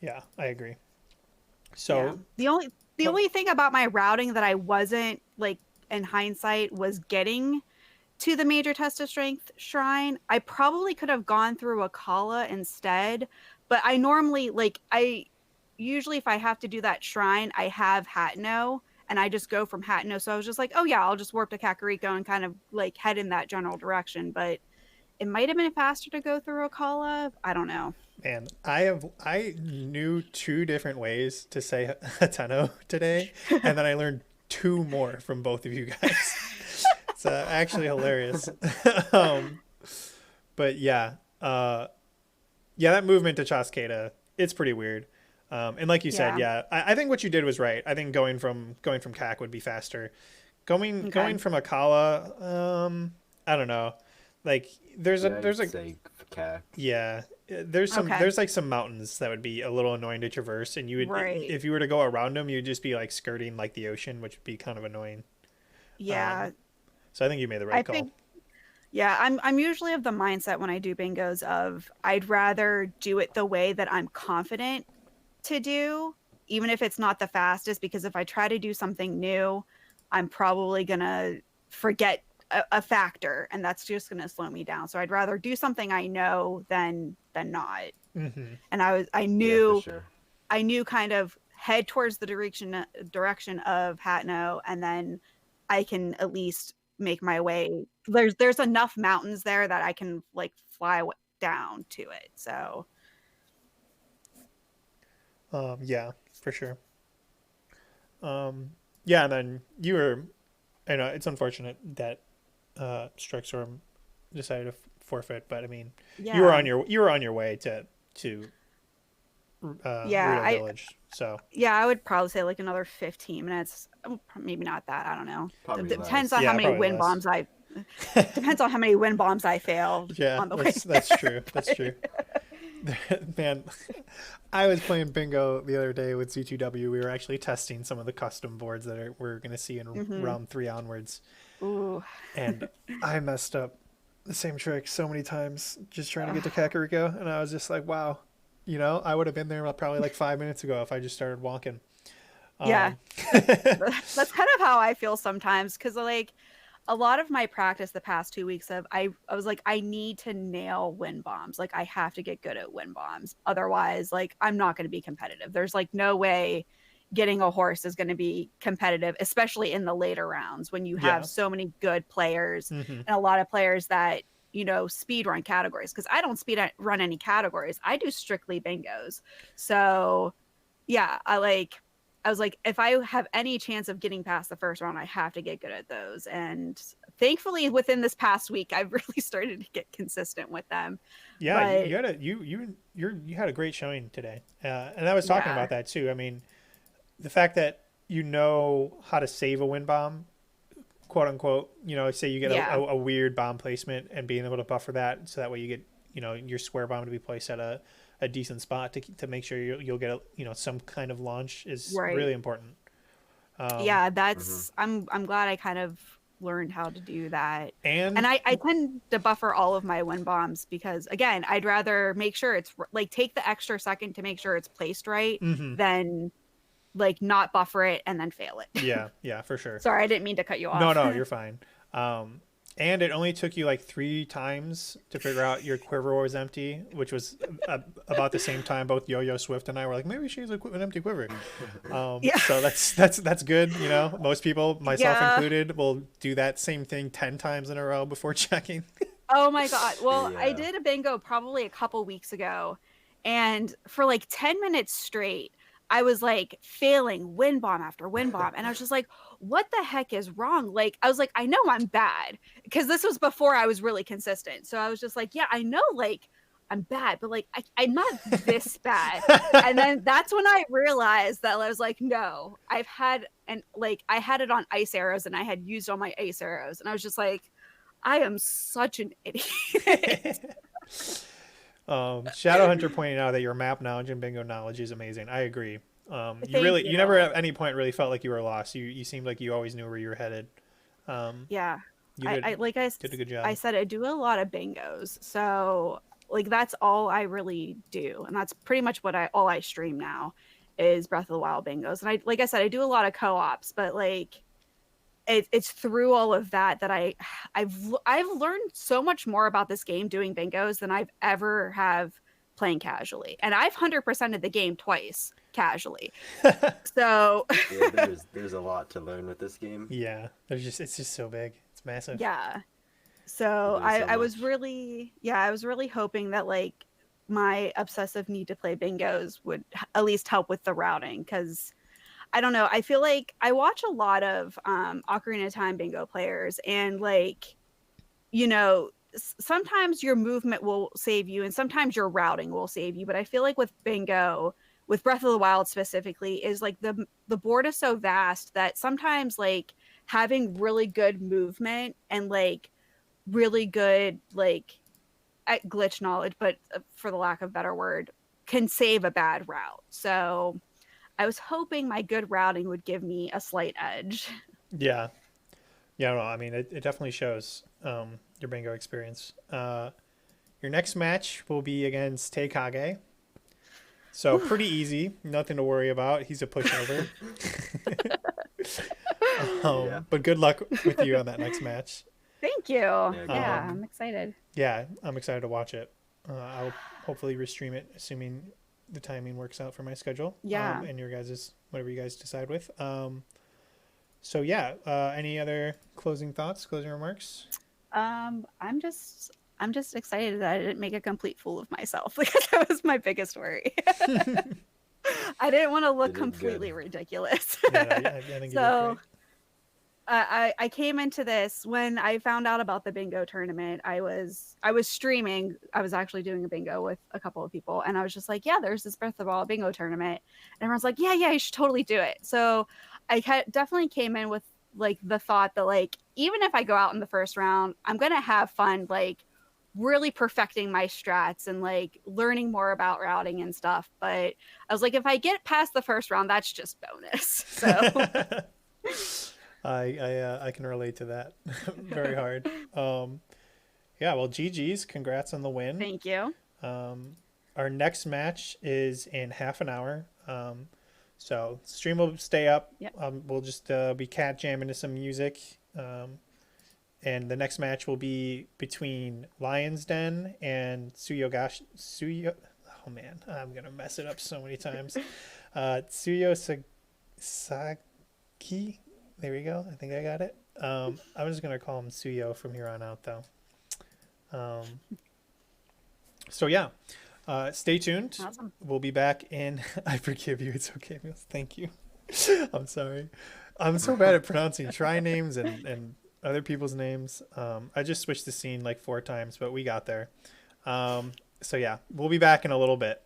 Yeah, I agree. So Yeah. The only thing about my routing that I wasn't like in hindsight was getting to the major test of strength shrine. I probably could have gone through Akala instead, but I normally I usually if I have to do that shrine, I have Hatno and I just go from Hatno. So I was just like, oh yeah, I'll just warp to Kakariko and kind of like head in that general direction. But it might have been faster to go through Akala. I don't know. man, I knew 2 different ways to say Hateno today, and then I learned 2 more from both of you guys. It's actually hilarious. um, but yeah, that movement to Chascada, it's pretty weird. And like you said, Yeah. I think what you did was right. I think going from CAC would be faster. Going Okay. from Akala, I don't know. Like there's Yeah, there's I'd like say CAC. yeah, there's Okay. there's like some mountains that would be a little annoying to traverse, and you would Right. if you were to go around them, you'd just be like skirting like the ocean, which would be kind of annoying. Yeah. So I think you made the right I call. think yeah, I'm usually of the mindset when I do bingos of I'd rather do it the way that I'm confident to do, even if it's not the fastest, because if I try to do something new, I'm probably gonna forget a factor, and that's just gonna slow me down. So I'd rather do something I know than not. Mm-hmm. And I Yeah, for knew sure. I knew kind of head towards the direction of Hatno, and then I can at least make my way. There's enough mountains there that I can like fly down to it. So Yeah, for sure. Yeah, and then you were, I know it's unfortunate that Strixorm decided to forfeit, but I mean, yeah, you were on your way to yeah, Rito Village, so I would probably say like another 15 minutes. Maybe not that. I don't know. Probably Depends less. on Yeah, how many probably wind less. bombs I. Depends on how many wind bombs I failed yeah, on the way. that's true. That's true. Man, I was playing bingo the other day with Z2W. We were actually testing some of the custom boards that we're going to see in Mhm. round 3 onwards. Ooh. And I messed up the same trick so many times just trying to get to Kakariko. And I was just like, wow, I would have been there probably like 5 minutes ago if I just started walking. Yeah. That's kind of how I feel sometimes, because like a lot of my practice the past 2 weeks of I was like, I need to nail wind bombs. Like I have to get good at wind bombs. Otherwise, like I'm not going to be competitive. There's like no way getting a horse is going to be competitive, especially in the later rounds when you have Yeah. so many good players Mm-hmm. and a lot of players that speed run categories, because I don't run any categories. I do strictly bingos. So yeah, I was like, if I have any chance of getting past the first round, I have to get good at those. And thankfully, within this past week, I've really started to get consistent with them. Yeah, But you had a great showing today, and I was talking yeah, about that too. I mean, the fact that you know how to save a wind bomb quote unquote, say you get Yeah. a weird bomb placement and being able to buffer that, so that way you get, your square bomb to be placed at a decent spot to make sure you'll get some kind of launch is Right. really important. Yeah, Mhm. I'm glad I kind of learned how to do that. And And I tend to buffer all of my wind bombs because again, I'd rather make sure it's like take the extra second to make sure it's placed right mhm. than like not buffer it and then fail it. Yeah, for sure. Sorry, I didn't mean to cut you No, off. no, you're fine. And it only took you like 3 times to figure out your quiver was empty, which was about the same time both Yo-Yo Swift and I were like, maybe she has an empty quiver. Yeah. So that's good. Most people, myself Yeah. included, will do that same thing 10 times in a row before checking. Oh my God. Well, I Yeah. did a bingo probably a couple weeks ago, and for like 10 minutes straight, I was like failing wind bomb after wind bomb. And I was just like, what the heck is wrong? Like, I was like, I know I'm bad because this was before I was really consistent. So I was just like, yeah, I know like I'm bad, but like I'm not this bad. And then that's when I realized that I was like, no, I've had and like I had it on ice arrows and I had used all my ice arrows. And I was just like, I am such an idiot. Shadow Hunter pointed out that your map knowledge and bingo knowledge is amazing. I agree. Thank You never you. at any point really felt like you were lost. You seemed like you always knew where you were headed. Yeah. You I like I, did a good I job. said I do a lot of bingos. So like that's all I really do. And that's pretty much what all I stream now is Breath of the Wild bingos. And I like I said, I do a lot of co-ops, but like it's through all of that I've learned so much more about this game doing bingos than I've ever have playing casually. And I've 100%ed the game twice casually. So Yeah, there's a lot to learn with this game. Yeah, it's just so big. It's massive. yeah. So It is so I was much. really I was really hoping that like my obsessive need to play bingos would at least help with the routing because I don't know. I feel like I watch a lot of Ocarina of Time bingo players, and like, sometimes your movement will save you, and sometimes your routing will save you. But I feel like with bingo, with Breath of the Wild specifically, is like the board is so vast that sometimes like having really good movement and like really good like glitch knowledge, but for the lack of a better word, can save a bad route. So I was hoping my good routing would give me a slight edge. Yeah, yeah. No, I mean it definitely shows your bingo experience. Your next match will be against Teikage. So pretty easy, nothing to worry about. He's a pushover. Yeah. But good luck with you on that next match. Thank you. good Yeah, luck. I'm excited. Yeah, I'm excited to watch it. I'll hopefully restream it, assuming the timing works out for my schedule. Yeah. And your guys's, whatever you guys decide with. So yeah, any other closing thoughts, closing remarks? I'm just excited that I didn't make a complete fool of myself because that was my biggest worry. I didn't want to look You did completely good. ridiculous. Yeah, no, I think you did So great. I came into this when I found out about the bingo tournament. I was streaming. I was actually doing a bingo with a couple of people, and I was just like, "Yeah, there's this Breath of the Wild bingo tournament," and everyone's like, "Yeah, you should totally do it." So I definitely came in with like the thought that like even if I go out in the first round, I'm gonna have fun like really perfecting my strats and like learning more about routing and stuff. But I was like, if I get past the first round, that's just bonus. So I can relate to that very hard. Yeah, well, GG's, congrats on the win. thank you. Our next match is in half an hour. So stream will stay up. Yep. We'll just be cat jamming to some music. And the next match will be between Lion's Den and oh man, I'm gonna mess it up so many times. Tsuyo Saki. There we go. I think I got it. I'm just gonna call him Tsuyo from here on out, though. So yeah, stay tuned. Awesome. We'll be back in. I forgive you. It's okay, Mills. Thank you. I'm sorry. I'm so bad at pronouncing try names and other people's names. I just switched the scene like 4 times, but we got there. So yeah, we'll be back in a little bit.